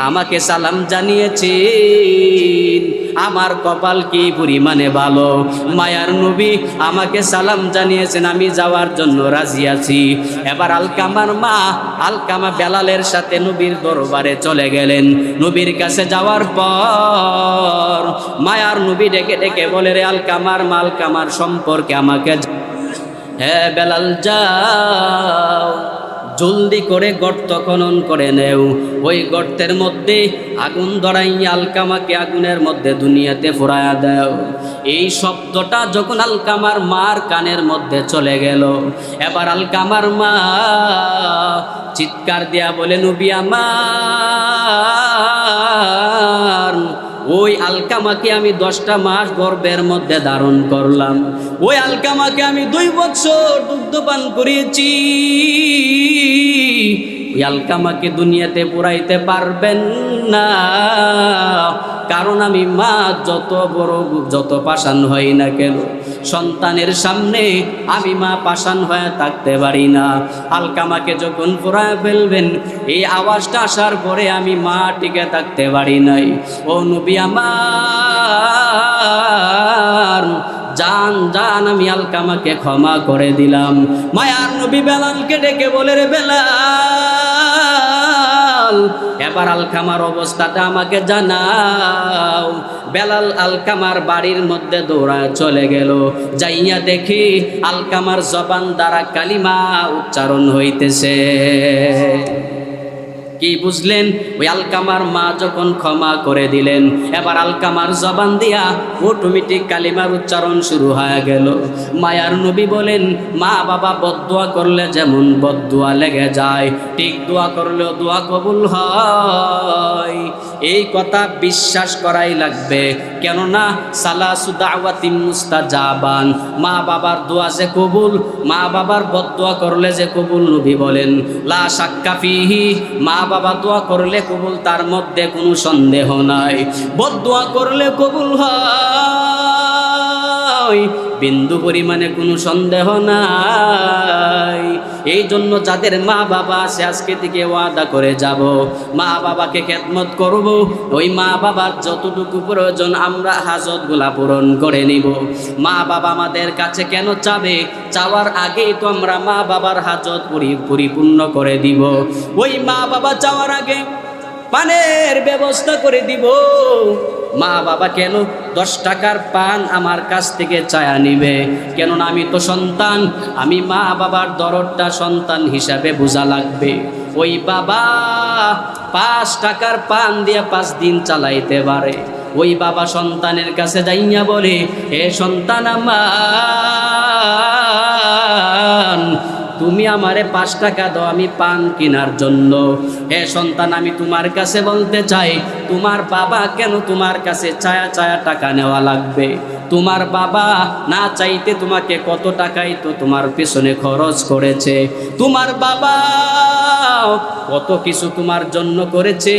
আমাকে সালাম জানিয়েছেন, আমার কপাল কি পরিমাণে ভালো। মায়ার নবী আমাকে সালাম জানিয়েছেন, আমি যাওয়ার জন্য রাজি আছি। এবার আলকামার মা আলকামা বেলালের সাথে নবীর দরবারে চলে গেলেন। নবীর কাছে যাওয়ার পর মায়ার নবী ডেকে ডেকে বলে, রে আলকামার মা, আলকামার সম্পর্কে আমাকে, হ্যাঁ বেলাল যাও, জলদি করে গর্ত খনন করে নেও। ওই গর্তের মধ্যে আগুন ধরাইয়া আলকামাকে আগুনের মধ্যে দুনিয়াতে ফুরাইয়া দাও। এই শব্দটা যখন আলকামার মার কানের মধ্যে চলে গেল, এবার আলকামার মা চিৎকার দিয়া বলে, নবী আমার, ওই আলকামাকে আমি 10টা মাস গর্ভের মধ্যে ধারণ করলাম। ওই আলকামাকে আমি 2 বছর দুগ্ধপান করিয়েছি। ওই আলকামাকে দুনিয়াতে পুরাইতে পারবেন না, কারণ আমি মা যত বড় যত পাষাণ হই না কেন, সন্তানের সামনে আমি মা পাষাণ হয়ে থাকতে পারি না। আলকামাকে যখন পুরায় ফেলবেন, এই আওয়াজটা আসার পরে আমি মা টিকে থাকতে পারি নাই। ও নবী আমার, জান জান, আমি আলকামাকে ক্ষমা করে দিলাম। মায়ার নবী বেলালকে ডেকে বলে, রে বেলাল, এবার আলকামার অবস্থাটা আমাকে জানাও। বেলাল আলকামার বাড়ির মধ্যে দৌড়া চলে গেল। যাইয়া দেখি আলকামার জবান দ্বারা কালিমা উচ্চারণ হইতেছে। কি বুঝলেন? ওই আলকামার মা যখন ক্ষমা করে দিলেন, এবার আলকামার জবান দিয়া অটোমেটিক কালিমার উচ্চারণ শুরু হয়ে গেল। মায়ার নবী বলেন, মা বাবা বদদুয়া করলে যেমন বদদুয়া লেগে যায়, ঠিক দোয়া করলেও দোয়া কবুল হয়। এই কথা বিশ্বাস করাই লাগবে, কেননা সালাসু দাওয়াতিন মুস্তাজাবান, মা বাবার দোয়া যে কবুল, মা বাবার বদদুয়া করলে যে কবুল, নবী বলেন লা শাক্কা ফিহি, মা বাবা দোয়া করলে কবুল, তার মধ্যে কোনো সন্দেহ নাই। বদদুয়া করলে কবুল হয়, বিন্দু পরিমাণে কোনো সন্দেহ নাই। এই জন্য যাদের মা বাবা আছে আজকে থেকে ওয়াদা করে যাব, মা বাবাকে খেদমত করব, ওই মা বাবার যতটুকু প্রয়োজন আমরা হাজতগুলা পূরণ করে নিব। মা বাবা আমাদের কাছে কেন চাবে? চাওয়ার আগেই তো আমরা মা বাবার হাজত পরিপূর্ণ করে দিব। ওই মা বাবা চাওয়ার আগে পানের ব্যবস্থা করে দিব। মা বাবা কেন 10 টাকার পান আমার কাছ থেকে চায়া নিবে? কেননা আমি তো সন্তান, আমি মা বাবার দরদটা সন্তান হিসাবে বোঝা লাগবে। ওই বাবা 5 টাকার পান দিয়ে 5 দিন চালাইতে পারে। ওই বাবা সন্তানের কাছে যাইয়া বলে, হে সন্তান আমার, তুমি আমারে 5 টাকা দাও আমি পান কেনার জন্য। হে সন্তান, আমি তোমার কাছে বলতে চাই, তোমার বাবা কেন তোমার কাছে চায়া চায়া টাকা নেওয়া লাগবে? তোমার বাবা না চাইতে তোমাকে কত টাকাই তো তোমার পেছনে খরচ করেছে। তোমার বাবা কত কিছু তোমার জন্য করেছে।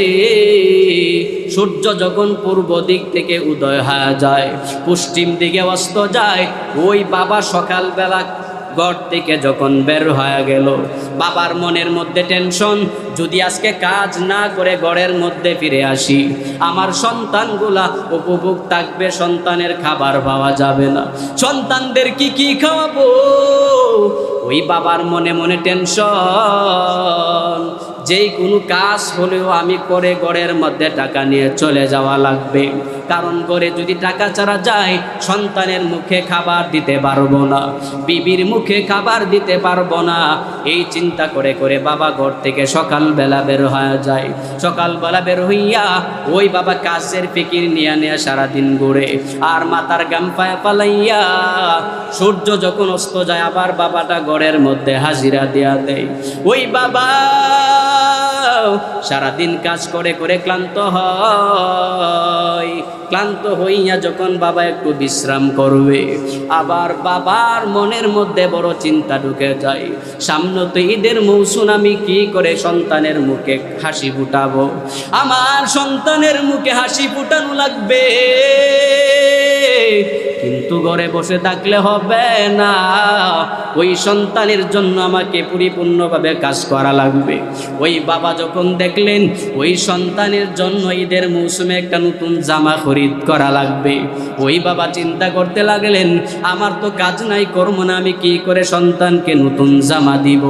সূর্য যখন পূর্ব দিক থেকে উদয় হয়ে যায়, পশ্চিম দিকে অস্ত যায়, ওই বাবা সকালবেলা ঘর থেকে যখন বের হয়ে গেল, বাবার মনের মধ্যে টেনশন, যদি আজকে কাজ না করে ঘরের মধ্যে ফিরে আসি, আমার সন্তানগুলা উপভোগ থাকবে, সন্তানের খাবার পাওয়া যাবে না, সন্তানদের কি খাওয়াবো? ওই বাবার মনে মনে টেনশন, যেই কোনো কাজ হলেও আমি করে ঘরের মধ্যে টাকা নিয়ে চলে যাওয়া লাগবে, কারণ করে যদি টাকা ছাড়া যায় সন্তানের মুখে খাবার দিতে পারবো না, বিবির মুখে খাবার দিতে পারবো না। এই চিন্তা করে করে বাবা ঘর থেকে সকালবেলা বের হয়ে যায়। সকালবেলা বের হইয়া ওই বাবা কাজের ফিকির নিয়ে নিয়ে সারাদিন ঘুরে, আর মাথার গাম পায়ে পালাইয়া সূর্য যখন অস্ত যায় আবার বাবাটা ঘরের মধ্যে হাজিরা দিয়া দেয়। ওই বাবা সারাদিন কাজ করে করে ক্লান্ত হয়। ক্লান্ত হইয়া যখন বাবা একটু বিশ্রাম করবে, আবার বাবার মনের মধ্যে বড় চিন্তা ঢুকে যায়, সামনে তো ঈদের মৌসুম, আমি কি করে সন্তানের মুখে হাসি ফুটাবো? আমার সন্তানের মুখে হাসি ফুটানো লাগবে, কিন্তু ঘরে বসে থাকলে হবে না। ওই সন্তানের জন্য আমাকে পরিপূর্ণভাবে কাজ করা লাগবে। ওই বাবা যখন দেখলেন ওই সন্তানের জন্য ঈদের মৌসুমে একটা নতুন জামা খরিদ করা লাগবে, ওই বাবা চিন্তা করতে লাগলেন, আমার তো কাজ নাই, কর্ম না, আমি কি করে সন্তানকে নতুন জামা দিব?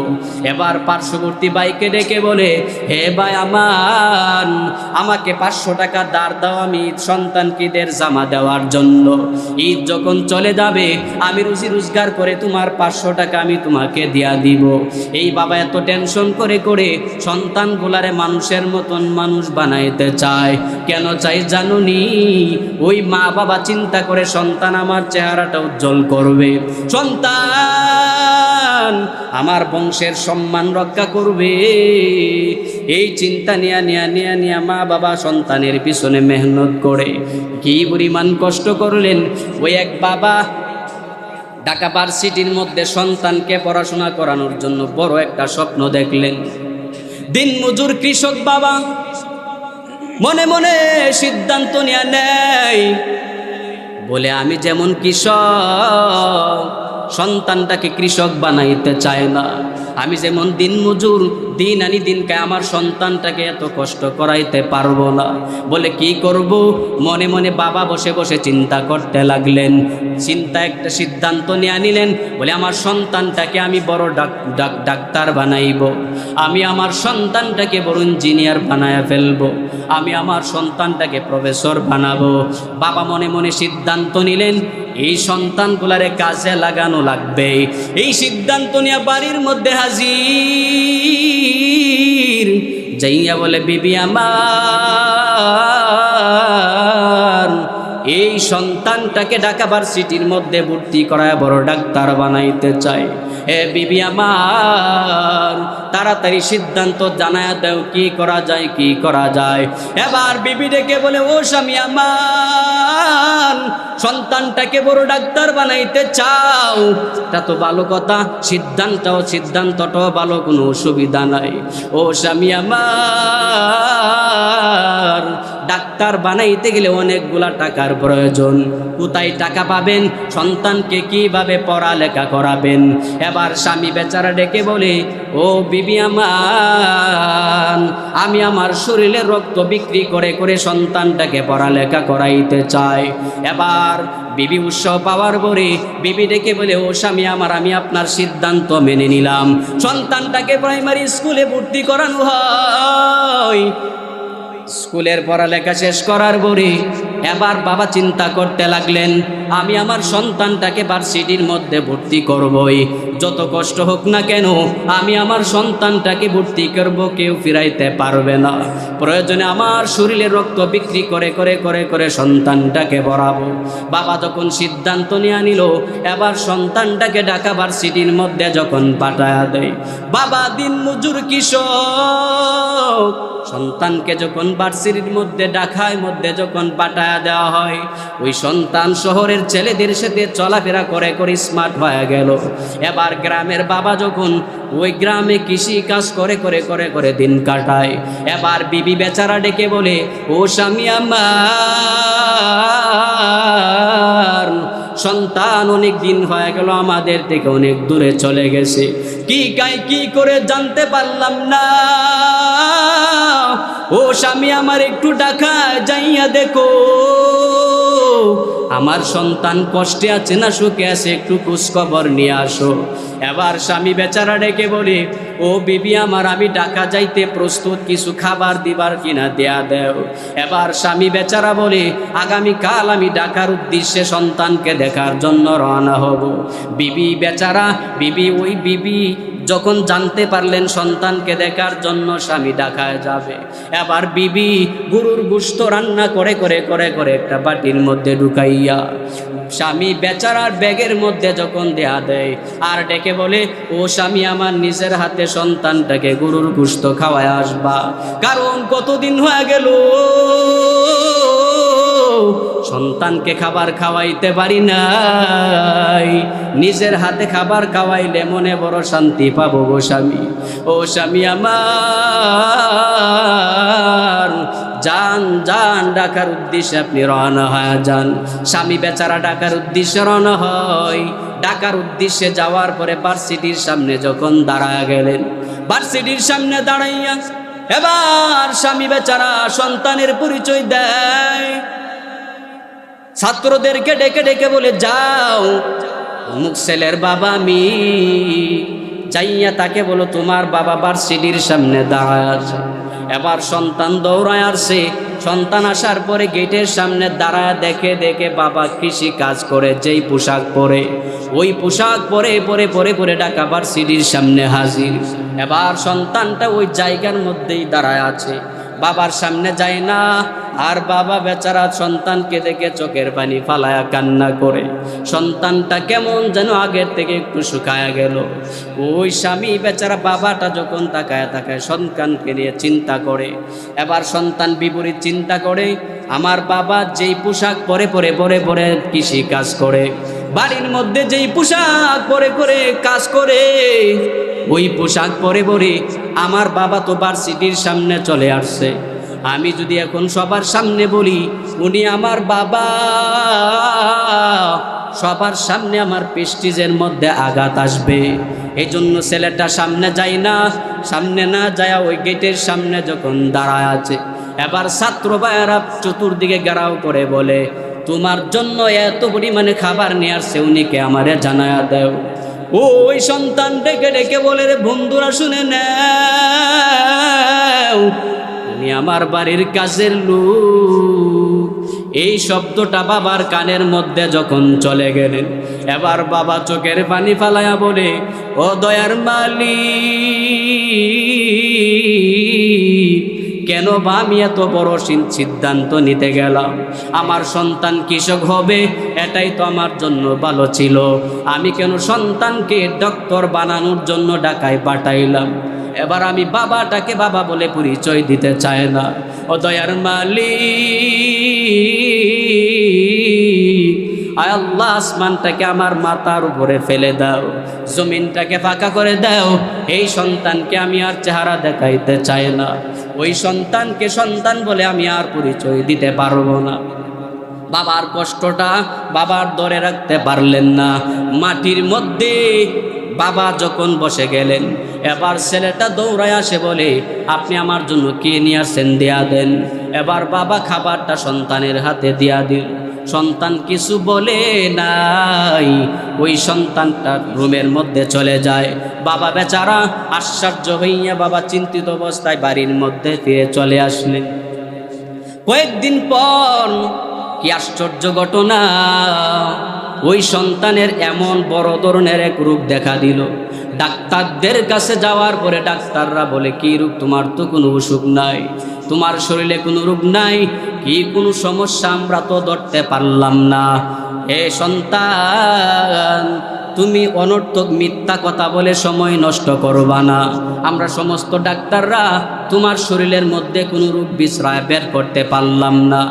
এবার পার্শ্ববর্তী ভাইকে ডেকে বলে, হে ভাই আমার, আমাকে 500 টাকা ধার দাও, আমি সন্তানকে ঈদের জামা দেওয়ার জন্য। ঈদ যখন চলে যাবে আমি রুজি রোজগার করে তোমার 500 টাকা আমি তোমাকে দিয়া দিব। এই বাবা এত টেনশন করে করে সন্তানগুলারে মানুষের মতন মানুষ বানাইতে চায়। কেন চাই জানুনি? ওই মা বাবা চিন্তা করে সন্তান আমার চেহারাটা উজ্জ্বল করবে, সন্তান আমার বংশের সম্মান রক্ষা করবে। এই চিন্তা নিয়া মা বাবা সন্তানের পিছনে মেহনত করে কি পরিমাণ কষ্ট করলেন। ওই এক বাবা ঢাকা ভার্সিটির মধ্যে সন্তানকে পড়াশোনা করানোর জন্য বড় একটা স্বপ্ন দেখলেন। দিনমজুর কৃষক বাবা মনে মনে সিদ্ধান্ত নিয়ে নেয়, বলে আমি যেমন কৃষক, সন্তানটাকে কৃষক বানাইতে চায় না। আমি যেমন দিনমজুর, দিন আনি দিন খাই, আমার সন্তানটাকে এত কষ্ট করাইতে পারবো না। বলে কি করব? মনে মনে বাবা বসে বসে চিন্তা করতে লাগলেন। চিন্তা একটা সিদ্ধান্ত নিয়ে নিলেন, বলে আমার সন্তানটাকে আমি বড় ডাক্তার বানাইব, আমি আমার সন্তানটাকে বড় ইঞ্জিনিয়ার বানায় ফেলবো, আমি আমার সন্তানটাকে প্রফেসর বানাবো। বাবা মনে মনে সিদ্ধান্ত নিলেন এই সন্তানগুলারে কাজে লাগানো লাগবে। এই সিদ্ধান্ত নিয়ে বাড়ির মধ্যে হাজির। যাইয়া বলে বিবি আমার এই সন্তানটাকে ঢাকা ভার্সিটির মধ্যে ভর্তি করায় বড় ডাক্তার বানাইতে চাই। এ বিবি আমার তাড়াতাড়ি সিদ্ধান্ত জানায় দাও, কি করা যায়, কি করা যায়। এবার বিবি ডেকে বলে, ও স্বামী আমার, সন্তানটাকে বড় ডাক্তার বানাইতে চাও, তা তো ভালো কথা, সিদ্ধান্তটাও ভালো, কোনো অসুবিধা নাই। ও স্বামী আমার, ডাক্তার বানাইতে গেলে অনেকগুলা টাকার প্রয়োজন, কোথায় টাকা পাবেন, সন্তানকে কিভাবে পড়ালেখা করাবেন। এবার স্বামী বেচারা ডেকে বলে, ও বিবি আমার, আমি আমার শরীরের রক্ত বিক্রি করে করে সন্তানটাকে পড়ালেখা করাইতে চাই। এবার বিবি উৎসাহ পাওয়ার পরে বিবি ডেকে বলে, ও স্বামী আমার, আমি আপনার সিদ্ধান্ত মেনে নিলাম, সন্তানটাকে প্রাইমারি স্কুলে ভর্তি করানো হয়। স্কুলের পড়ালেখা শেষ করার পরে এবার বাবা চিন্তা করতে লাগলেন, আমি আমার সন্তানটাকে ভার্সিটির মধ্যে ভর্তি করবই, যত কষ্ট হোক না কেন আমি আমার সন্তানটাকে ভর্তি করব, কেউ ফিরাইতে পারবে না, প্রয়োজনে আমার শরীরের রক্ত বিক্রি করে করে করে করে সন্তানটাকে পড়াবো। বাবা যখন সিদ্ধান্ত নিয়ে নিল, এবার সন্তানটাকে ঢাকা ভার্সিটির মধ্যে যখন পাঠায়া দেয়, বাবা দিন মজুর কৃষক, সন্তানকে যখন ভার্সিটির মধ্যে ঢাকার মধ্যে যখন পাঠায়া দেওয়া হয়, ওই সন্তান শহরের ছেলেদের সাথে চলাফেরা করে করে স্মার্ট হয়ে গেল। এবার গ্রামের বাবা যখন ওই গ্রামে কৃষি কাজ করে করে করে করে দিন কাটায়, এবার বিবি বেচারা ডেকে বলে, ও স্বামী আমার, সন্তান অনেক দিন হয়ে গেল আমাদের থেকে অনেক দূরে চলে গেছে, কি করে জানতে পারলাম না। ও স্বামী আমার, একটু ঢাকায় যাইয়া দেখো আমার সন্তান কষ্টে আছে না সুখে আছে, একটু খোঁজখবর নিয়ে আসো। এবার স্বামী বেচারা ডেকে বলে, ও বিবি আমার, আমি ঢাকা যাইতে প্রস্তুত, কিছু খাবার দিবার কিনা দেয়া দেও। এবার স্বামী বেচারা বলে, আগামীকাল আমি ঢাকার উদ্দেশ্যে সন্তানকে দেখার জন্য রওনা হব। বিবি বেচারা ওই বিবি যখন জানতে পারলেন সন্তানকে দেখার জন্য স্বামী ঢাকায় যাবে, এবার বিবি গরুর গোশত রান্না করে করে করে করে একটা বাটির মধ্যে ঢুকাইয়া স্বামী বেচারার ব্যাগের মধ্যে যখন দেয়া দেয়, আর ডেকে বলে, ও স্বামী আমার, নিজের হাতে সন্তানটাকে গরুর গোশত খাওয়ায় আসবা, কারণ কতদিন হয়ে গেল সন্তানকে খাবার খাওয়াইতে পারি নাই, নিজের হাতে খাবার খাওয়াইলে মনে বড় শান্তি পাবো গো স্বামী। ও স্বামী আমার, যান যান, ঢাকার উদ্দেশ্যে আপনি রওনা হয়ে যান। স্বামী বেচারা ঢাকার উদ্দেশ্যে রওনা হয়। ঢাকার উদ্দেশ্যে যাওয়ার পরে ভার্সিটির সামনে যখন দাঁড়ায় গেলেন, ভার্সিটির সামনে দাঁড়াইয়া এবার স্বামী বেচারা সন্তানের পরিচয় দেয়, ছাত্রদেরকে ডেকে ডেকে বলে, যাও অমুক ছেলের বাবা আমি, যাইয়া তাকে বলো তোমার বাবা ভার্সিটির সামনে দাঁড়ায় আছে। এবার সন্তান দৌড়ায় আসছে, সন্তান আসার পরে গেটের সামনে দাঁড়ায় দেখে দেখে বাবা কৃষি কাজ করে যেই পোশাক পরে, ওই পোশাক পরে পরে পরে পরে ঢাকা ভার্সিটির সামনে হাজির। এবার সন্তানটা ওই জায়গার মধ্যেই দাঁড়ায় আছে, বাবার সামনে যায় না। আর বাবা বেচারা সন্তানকে দেখে চোখের পানি ফালায়া কান্না করে, সন্তানটা কেমন যেন আগের থেকে একটু শুকায়া গেল। ওই স্বামী বেচারা বাবাটা যখন তাকায় তাকায় সন্তানকে নিয়ে চিন্তা করে, এবার সন্তান বিপরীত চিন্তা করে, আমার বাবা যেই পোশাক পরে পরে পরে পরে কৃষি কাজ করে, বাড়ির মধ্যে যেই পোশাক পরে করে কাজ করে, ওই পোশাক পরে পরে আমার বাবা তো ভার্সিটির সামনে চলে আসছে। আমি যদি এখন সবার সামনে বলি উনি আমার বাবা, সবার সামনে আমার প্রেস্টিজের মধ্যে আঘাত আসবে। এই জন্য ছেলেটা সামনে যায় না, সামনে না যায় ওই গেটের সামনে যখন দাঁড়ায় আছে, এবার ছাত্র ভাইয়েরা চতুর্দিকে ঘেরাও করে বলে, তোমার জন্য এত পরিমাণে খাবার নিয়ে আসছে, উনিকে আমারে জানায়া দেও। ওই সন্তান ডেকে ডেকে বলে, রে বন্ধুরা শুনে নাও, উনি আমার বাড়ির কাজের লোক, এই শব্দটা বাবার কানের মধ্যে যখন চলে গেলেন, এবার বাবা চোখের পানি ফালায়া বলে, ও দয়ার মালিক, কেন বা আমি এত বড় সিদ্ধান্ত নিতে গেলাম? আমার সন্তান কৃষক হবে, এটাই তো আমার জন্য ভালো ছিল। আমি কেন সন্তানকে ডক্টর বানানোর জন্য ঢাকায় পাঠাইলাম? এবার আমি বাবাটাকে বাবা বলে পরিচয় দিতে চাই না। ও দয়ার মালিক, আয় আল্লাহ, আসমানটাকে আমার মাথার উপরে ফেলে দাও, জমিনটাকে ফাঁকা করে দাও। এই সন্তানকে আমি আর চেহারা দেখাইতে চাই না। ওই সন্তানকে সন্তান বলে আমি আর পরিচয় দিতে পারবো না। বাবার কষ্টটা বাবার ধরে রাখতে পারলেন না। মাটির মধ্যে বাবা যখন বসে গেলেন, এবার ছেলেটা দৌড়ায় আসে বলে, আপনি আমার জন্য কি নিয়ে আসছেন, দেয়া দেন। এবার বাবা খাবারটা সন্তানের হাতে দিয়া দিল। সন্তান কিছু বলে নাই, ওই সন্তানটা রুমের মধ্যে চলে যায়। বাবা বেচারা আশ্চর্য হইয়া বাবা চিন্তিত অবস্থায় বাড়ির মধ্যে ফিরে চলে আসলেন। কয়েকদিন পর কি আশ্চর্য ঘটনা, ওই সন্তানের এমন বড় ধরনের এক রোগ দেখা দিল। ডাক্তারদের কাছে যাওয়ার পরে ডাক্তাররা বলে, কি রোগ? তোমার তো কোনো অসুখ নাই, তোমার শরীরে কোনো রোগ নাই, কি কোনো সমস্যা আমরা তো ধরতে পারলাম না। এ সন্তান, তুমি অনর্থক মিথ্যা কথা বলে সময় নষ্ট করবা না। আমরা সমস্ত ডাক্তাররা তোমার শরীরের মধ্যে কোনো রোগ বিশ্রায় বের করতে পারলাম না।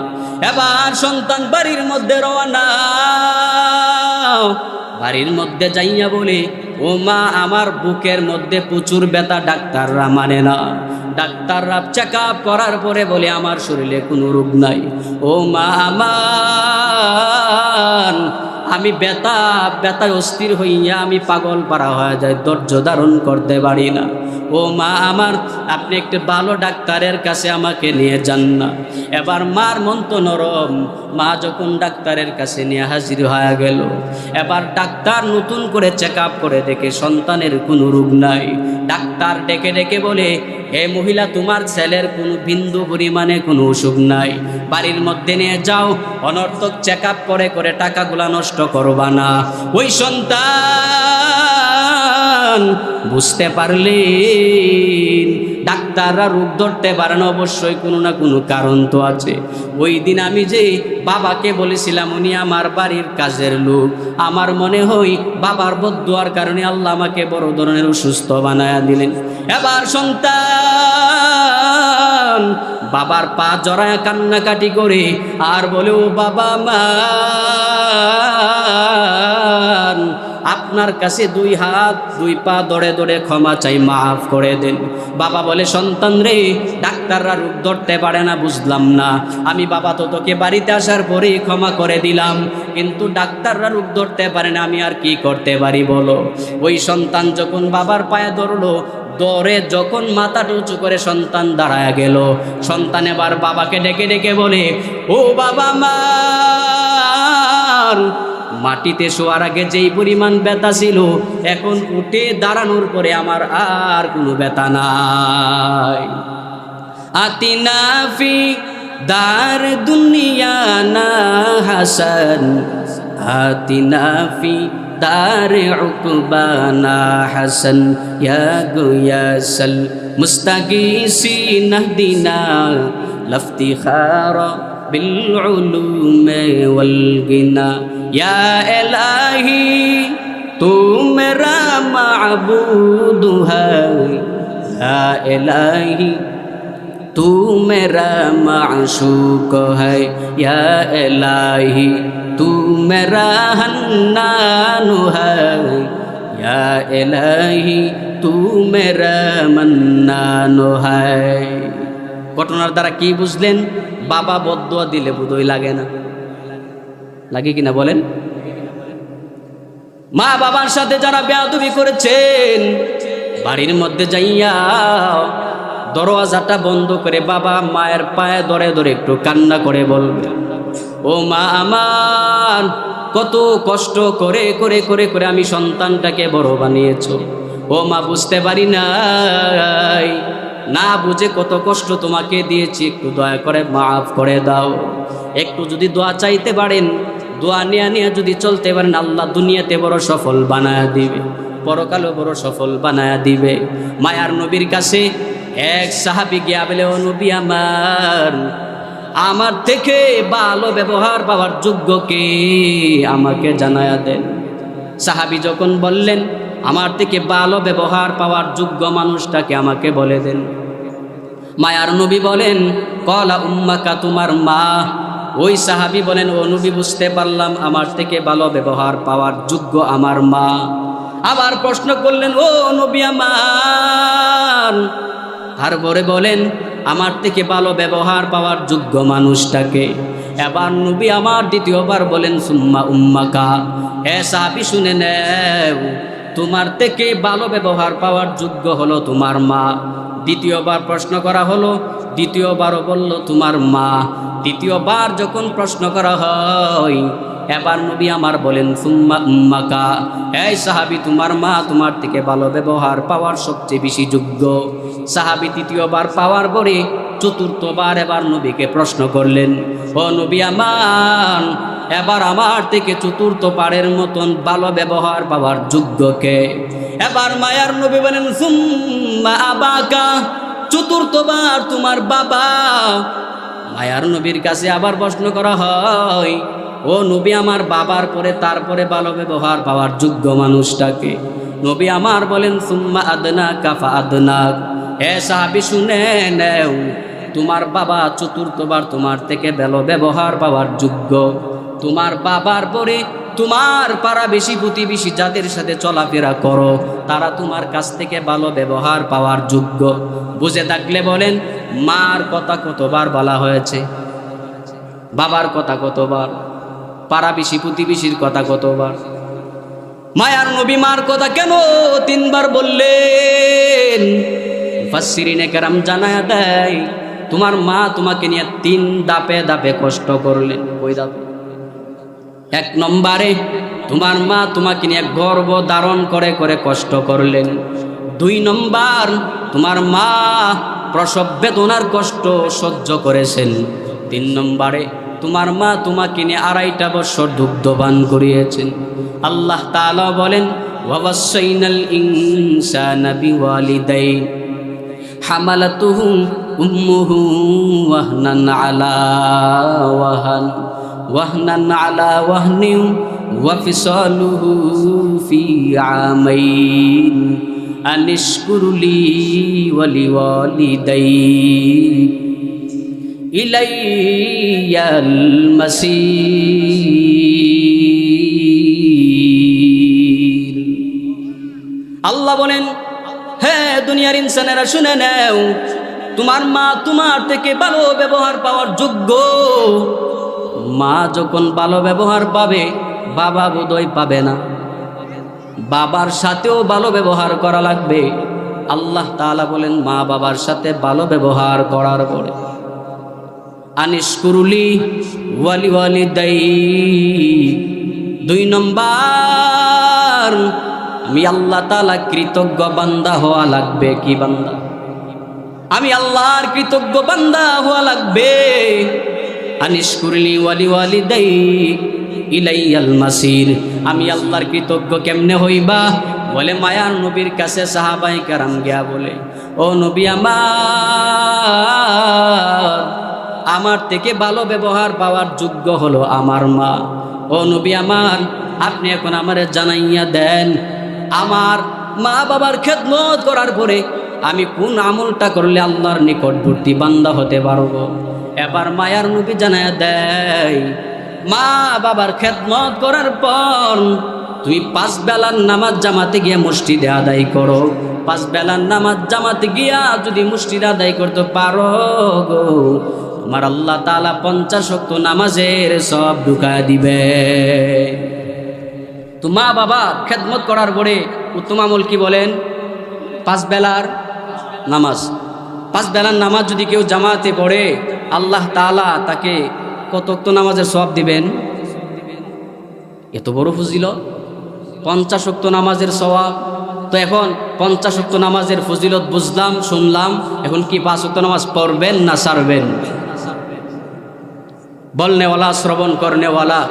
এবার সন্তান বাড়ির মধ্যে রওনা। বাড়ির মধ্যে যাইয়া বলে, ও মা, আমার বুকের মধ্যে প্রচুর ব্যথা, ডাক্তাররা মানে না। ডাক্তাররা চেক আপ করার পরে বলে, আমার শরীরে কোনো রোগ নাই। ও মা আমার, আমি ব্যথায় অস্থির হইয়া আমি পাগল পারা হয়ে যায়, ধৈর্য ধারণ করতে পারি না। ও মা আমার, আপনি একটু ভালো ডাক্তারের কাছে আমাকে নিয়ে যান না। এবার মার মন তো নরম, মা যখন ডাক্তারের কাছে নিয়ে হাজির হয়ে গেল, এবার ডাক্তার নতুন করে চেক আপ করে দেখে সন্তানের কোনো রোগ নাই। ডাক্তার ডেকে ডেকে বলে, হে মহিলা, তোমার ছেলের কোনো বিন্দু পরিমাণে কোনো অসুখ নাই, বাড়ির মধ্যে নিয়ে যাও, অনর্থক চেক আপ করে করে টাকাগুলা নষ্ট করবা না। ওই সন্তান বুঝতে পারলেন ডাক্তাররা রোগ ধরতে পারে না, অবশ্যই কোনো না কোনো কারণ তো আছে। ওই দিন আমি যে বাবাকে বলেছিলাম উনি আমার বাড়ির কাজের লোক, আমার মনে হয় বাবার বদদুয়ার কারণে আল্লাহ আমাকে বড় ধরনের অসুস্থ বানায়া দিলেন। এবার সন্তান বাবার পা জড়ায় কান্নাকাটি করে আর বলে, ও বাবা মান, আপনার কাছে দুই হাত দুই পা দড়ে দড়ে ক্ষমা চাই, মাফ করে দেন। বাবা বলে, সন্তান রে, ডাক্তাররা রোগ ধরতে পারে না বুঝলাম না, আমি বাবা তো তোকে বাড়িতে আসার পরেই ক্ষমা করে দিলাম, কিন্তু ডাক্তাররা রোগ ধরতে পারে না, আমি আর কি করতে পারি বলো। ওই সন্তান যখন বাবার পায়ে ধরলো, দরে যখন মাথাটা উঁচু করে সন্তান দাঁড়ায় গেল, সন্তান এবার বাবাকে ডেকে ডেকে বলে, ও বাবা মান, মাটিতে শোয়ার আগে যেই পরিমাণ ব্যথা ছিল, এখন উঠে দাঁড়ানোর পরে আমার আর কোনো ব্যথা নাই। আতিনা ফি দার দুনিয়া না হাসান, আতিনা ফি দার উকবানা হাসান, ইয়া গুয়াসাল মুস্তাগীসিন দিনা লফতিখারা بالعلوم والغنا या इलाही तू मेरा माबूद है, या इलाही तू मेरा माशूक है, या इलाही तू मेरा हन्नान है, या इलाही तू मेरा मन्नान है। ঘটনার দ্বারা কি বুঝলেন? বাবা বদদুয়া দিলে বোধহয় লাগে না, লাগে কিনা বলেন? মা বাবার সাথে যারা বেয়াদবি করেছেন, বাড়ির মধ্যে যাইয়া দরওয়াজাটা বন্ধ করে বাবা মায়ের পায়ে ধরে ধরে একটু কান্না করে বলবে, ও মা আমার, কত কষ্ট করে করে করে করে আমি সন্তানটাকে বড় বানিয়েছো। ও মা, বুঝতে পারি নাই না বুঝে কত কষ্ট তোমাকে দিয়েছি, একটু দয়া করে মাফ করে দাও। একটু যদি দোয়া চাইতে পারেন, দোয়া নিয়ে নিয়ে যদি চলতে পারেন, আল্লাহ দুনিয়াতে বড় সফল বানায় দিবে, পরকালে বড় সফল বানায় দিবে। মায়ার নবীর কাছে এক সাহাবী গিয়া বলে, ও নবী আমার থেকে ভালো ব্যবহার পাওয়ার যোগ্য কে, আমাকে জানায়া দেন। সাহাবী যখন বললেন, আমার থেকে ভালো ব্যবহার পাওয়ার যোগ্য মানুষটাকে আমাকে বলে দেন। মায়ার নবী বলেন, কলা উম্মাকা, তোমার মা। ওই সাহাবী বলেন, ও নবী বুঝতে পারলাম আমার থেকে ভালো ব্যবহার পাওয়ার যোগ্য আমার মা। আবার প্রশ্ন করলেন, ও নবী আমার, তারপরে বলেন আমার থেকে ভালো ব্যবহার পাওয়ার যোগ্য মানুষটাকে। এবার নবী আমার দ্বিতীয়বার বলেন, সুম্মা উম্মাকা, হে সাহাবী শুনে নেও, তোমার থেকে ভালো ব্যবহার পাওয়ার যোগ্য হলো তোমার মা। দ্বিতীয়বার প্রশ্ন করা হলো, দ্বিতীয়বারও বলল তোমার মা। তৃতীয়বার যখন প্রশ্ন করা হয়, এবার নবী আমার বলেন, সুম্মা উম্মাকা, এই সাহাবী তোমার মা তোমার থেকে ভালো ব্যবহার পাওয়ার সবচেয়ে বেশি যোগ্য। সাহাবী তৃতীয়বার পাওয়ার পরে চতুর্থবার এবার নবীকে প্রশ্ন করলেন, ও নবী আমার, এবার আমার থেকে চতুর্থ পারের মতন ভালো ব্যবহার পাওয়ার যোগ্য কে? এবার মায়ার নবী বলেন, সুম্মা আবাকা, চতুর্থবার তোমার বাবা। মায়ার নবীর কাছে আবার প্রশ্ন করা হয়, ও নবী আমার, বাবার পরে তারপরে ভালো ব্যবহার পাওয়ার যোগ্য মানুষটাকে? নবী আমার বলেন, সুম্মা আদনাকা ফা আদনাক, হে সাহাবী শুনে নেও, তোমার বাবা চতুর্থবার তোমার থেকে ভালো ব্যবহার পাওয়ার যোগ্য। তোমার বাবার পরে তোমার পাড়া বেশি প্রতিবেশী যাদের সাথে চলাফেরা করো, তারা তোমার কাছ থেকে ভালো ব্যবহার পাওয়ার যোগ্য। বুঝে থাকলে বলেন, মার কথা কতবার বলা হয়েছে, বাবার কথা কতবার, পাড়া বেশি প্রতিবেশীর কথা কতবার? মায়ার নবী মার কথা কেন তিনবার বললেন? মুফাসসিরিনে কেরাম জানায়া দেয়, তোমার মা তোমাকে নিয়ে তিন ধাপে ধাপে কষ্ট করলেন। ওই ধাপে এক নম্বরে তোমার মা তোমাকে নিয়ে গর্ভ ধারণ করে করে কষ্ট করলেন। 2 নম্বর, তোমার মা প্রসব বেদনার কষ্ট সহ্য করেছেন। 3 নম্বরে তোমার মা তোমাকে নিয়ে 2.5 বছর দুগ্ধপান করিয়েছেন। আল্লাহ তাআলা বলেন, ওয়াসাইনাল ইনসানা বিওয়ালিদাইহি হামালাতুহু উম্মুহু ওয়াহনান আলা ওয়াহান আলা ওয়াহনিন ওয়া ফিসালুহু ফি আমাইন আনিশকুরলি ওয়া লিওয়ালিদাইক ইলাইয়াল মাসির। আল্লাহ বলেন, হে দুনিয়ার ইনসানেরা শুনে নাও, তোমার মা তোমার থেকে ভালো ব্যবহার পাওয়ার যোগ্য। মা যখন ভালো ব্যবহার পাবে, বাবা বোধহয় পাবে না। বাবার সাথেও ভালো ব্যবহার করা লাগবে। আল্লাহ তাআলা বলেন, মা বাবার সাথে ভালো ব্যবহার করার পরে আনিশকুরুলি ওয়ালি ওয়ালিদাইক, 2 নম্বর, আমি আল্লাহ তাআলা কৃতজ্ঞ বান্দা হওয়া লাগবে। কি বান্দা? আমি আল্লাহর কৃতজ্ঞ বান্দা হওয়া লাগবে। আনিশকুরলি ওয়ালি ওয়ালিদাইক ইলাইয়াল মাসির। আমি আল্লাহর কৃতজ্ঞ কেমনে হইবা? বলে মায়ার নবীর কাছে সাহাবায়ে কেরাম গিয়া বলে, ও নবী আমার থেকে ভালো ব্যবহার পাওয়ার যোগ্য হলো আমার মা। ও নবী আমার, আপনি এখন আমারে জানাইয়া দেন, আমার মা বাবার খেদমত করার পরে আমি কোন আমলটা করলে আল্লাহর নিকটবর্তী বান্দা হতে পারবো? এবার মায়ার নবী জানাইয়া দেয়, মা বাবার খেদমত করার পর তুমি 5 বেলার নামাজ জামাতে গিয়ে মসজিদে আদায় করো। 5 বেলার নামাজ জামাতে গিয়া যদি মসজিদে আদায় করতে পারো গো, তোমার আল্লাহ তাআলা 50 ওয়াক্ত নামাজের সব ঢুকায় দিবে। তো মা বাবা খেদমত করার পরে উত্তম আমল কি বলেন? 5 বেলার নামাজ। 5 বেলার নামাজ যদি কেউ জামাতে পড়ে, আল্লাহ তাআলা তাকে কত ওয়াক্ত নামাজের সওয়াব দিবেন? এত বড় ফজিলত, 50 ওয়াক্ত নামাজের সওয়াব। তো এখন 50 ওয়াক্ত নামাজের ফজিলত বুঝলাম, শুনলাম, এখন কি 5 ওয়াক্ত নামাজ পড়বেন না ছাড়বেন? বলনেওয়ালা, শ্রবণ করনেওয়ালা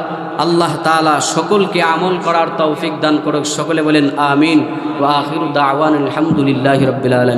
আল্লাহ তাআলা সকলকে আমল করার তৌফিক দান করুক। সকলে বলেন আমিন। ওয়া আখিরু দাওয়ানা আলহামদুলিল্লাহি রাব্বিল আলামিন।